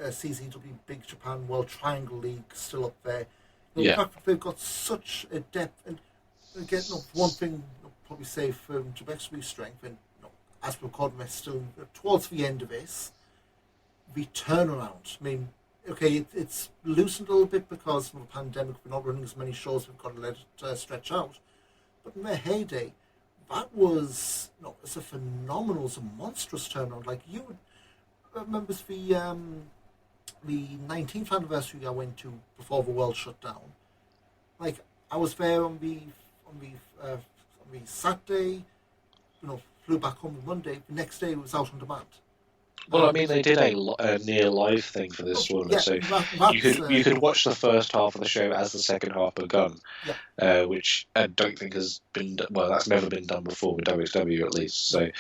CZW Big Japan World Triangle League still up there. The fact that they've got such a depth, and again, one thing I'll probably say from WXW's strength, and as we're recording, we're still towards the end of this. The turnaround. I mean, okay, it's loosened a little bit because of the pandemic. We're not running as many shows. We've got to let it stretch out. But in their heyday, that was it's a phenomenal, it's a monstrous turnaround. Like you would remember the 19th anniversary I went to before the world shut down. Like I was there on the Saturday, flew back home on Monday. The next day it was out on demand. Well, I mean, they did a near live thing for this tournament, Yeah, so that's you could watch the first half of the show as the second half begun, yeah. which I don't think has been well. That's never been done before with WXW at least. No.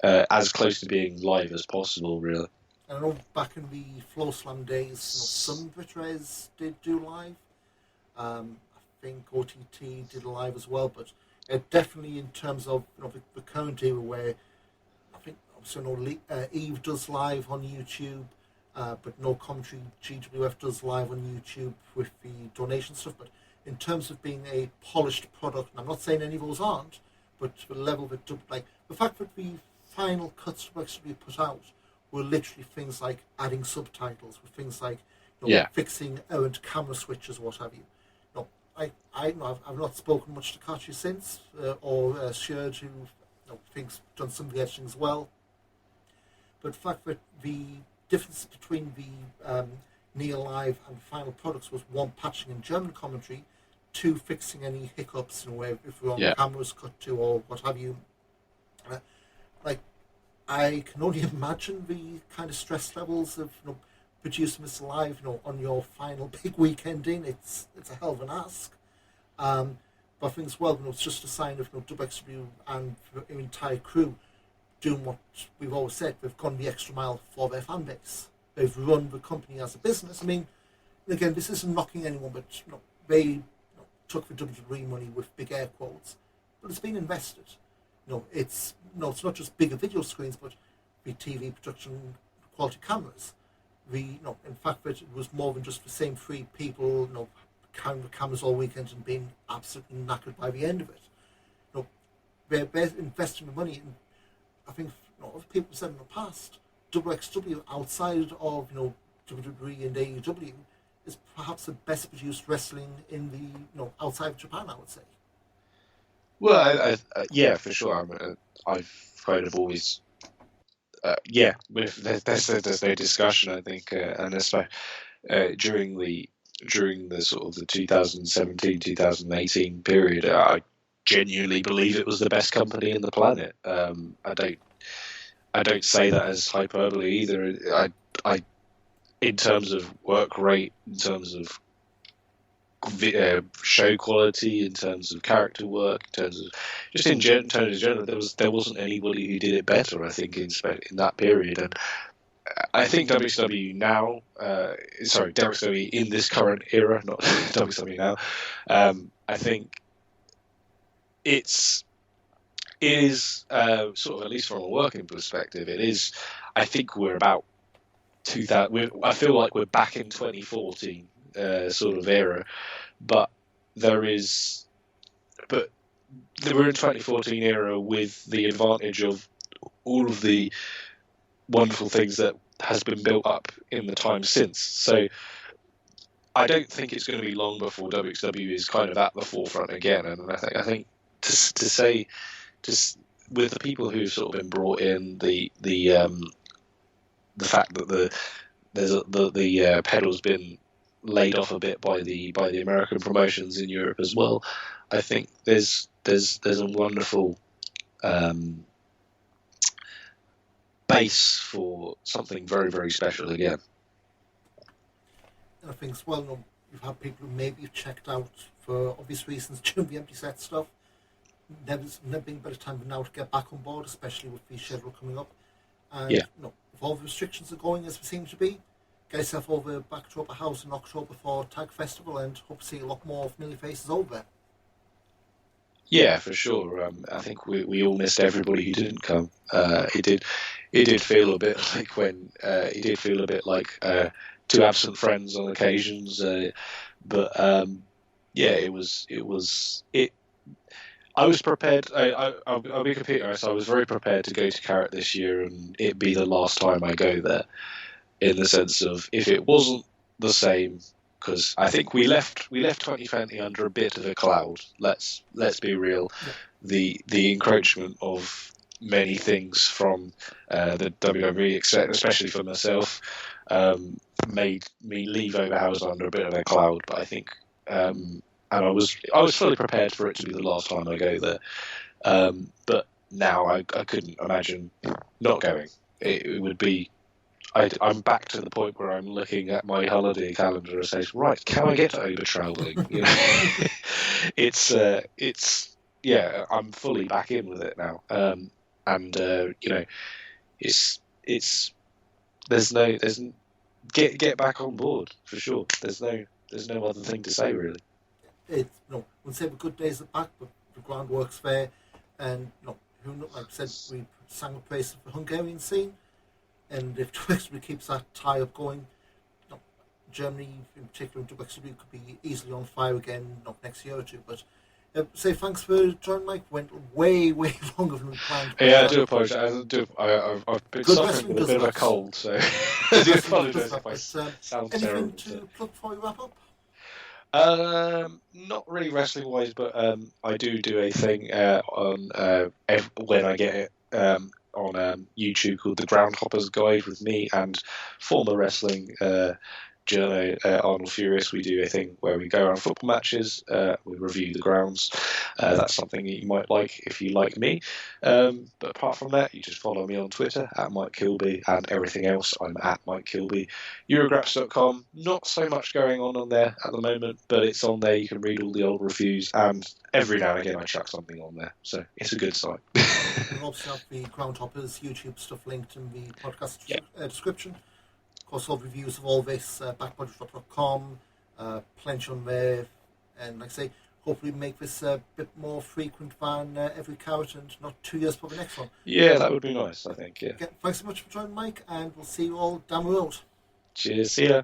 So as close to being live as possible, really. I know back in the Floor Slam days, some Vitres did do live. I think OTT did live as well, but definitely in terms of the current era where I think obviously Eve does live on YouTube, but no commentary. GWF does live on YouTube with the donation stuff. But in terms of being a polished product, and I'm not saying any of those aren't, but the level of it, like the fact that the final cuts were actually put out were literally things like adding subtitles, with things like fixing errant camera switches, what have you. I've not spoken much to Kachi since, or Sherge, who thinks done some of the editing as well. But the fact that the difference between the near live and final products was one, patching in German commentary, two, fixing any hiccups if wrong cameras cut to or what have you. I can only imagine the kind of stress levels of producing this live on your final big weekend in. It's a hell of an ask. But I think as well, it's just a sign of WXW and the entire crew doing what we've always said. They've gone the extra mile for their fan base. They've run the company as a business. I mean, again, this isn't knocking anyone, but they took the WWE money with big air quotes, but it's been invested. It's not just bigger video screens, but the TV production quality cameras. In fact, that it was more than just the same three people, carrying the cameras all weekend and being absolutely knackered by the end of it. They're investing the money in. I think other people have said in the past, WXW outside of WWE and AEW is perhaps the best produced wrestling in the outside of Japan, I would say. Well, yeah, for sure. I've kind of always, there's no discussion. I think, and especially during the sort of the 2017-2018 period, I genuinely believe it was the best company in the planet. I don't say that as hyperbole either. I in terms of work rate, in terms of show quality, in terms of character work, in terms of just in general, there wasn't anybody who did it better. I think in that period, and I think WXW now, WXW in this current era, not WXW now. I think it is sort of, at least from a working perspective, it is. I think we're about 2000. I feel like we're back in 2014 sort of era. But we're in 2014 era with the advantage of all of the wonderful things that has been built up in the time since. So I don't think it's going to be long before WXW is kind of at the forefront again. And I think to say with the people who've sort of been brought in, the fact that the pedal's been laid off a bit by the American promotions in Europe as well. I think there's a wonderful base for something very, very special again. And I think as well, you've had people who maybe have checked out for obvious reasons during the empty set stuff. Never been a better time than now to get back on board, especially with the schedule coming up. And if all the restrictions are going as they seem to be, get yourself over back to Oberhausen in October for Tag Festival and hope to see a lot more familiar faces over there. Yeah, for sure. I think we all missed everybody who didn't come. It did feel a bit like two absent friends on occasions. But it was. I was prepared. I'll be completely honest. I was very prepared to go to Carat this year and it be the last time I go there. In the sense of, if it wasn't the same, because I think we left 2020 under a bit of a cloud. Let's be real. Yeah. The encroachment of many things from the WWE, especially for myself, made me leave Oberhausen under a bit of a cloud. But I think, and I was fully prepared for it to be the last time I go there. But now I couldn't imagine not going. It would be I'm back to the point where I'm looking at my holiday calendar and saying, right, can I get to Oberhausen? You know, it's yeah, I'm fully back in with it now, and you know, it's there's get back on board for sure. There's no other thing to say really. It's we'll say the good days are back, but the groundwork's there, and like I said, we sang a praise of the Hungarian scene, and if Twixby keeps that tie up going, Germany in particular, Twixby could be easily on fire again, not next year or two. But say thanks for joining, Mike. Went way longer than we planned. Yeah, I do apologise. I've been Good suffering with a bit of a cold, so I do apologise if I sound anything terrible. to plug before we wrap up? Not really wrestling wise, but I do a thing on when I get it on YouTube called the Groundhoppers Guide with me and former wrestling journo Arnold Furious. We do a thing where we go around football matches, we review the grounds. That's something that you might like if you like me. But apart from that, you just follow me on Twitter at Mike Kilby, and everything else I'm at Mike Kilby. Eurograps.com, not so much going on there at the moment, but it's on there. You can read all the old reviews, and every now and again I chuck something on there, so it's a good site. We'll also have the Groundhoppers YouTube stuff linked in the podcast description. Of course, all reviews of all this, BackBodyDrop.com, plenty on there, and like I say, hopefully make this a bit more frequent than every Carat, and not 2 years for the next one. Yeah, that would be nice, I think, yeah. Thanks so much for joining, Mike, and we'll see you all down the road. Cheers, see ya.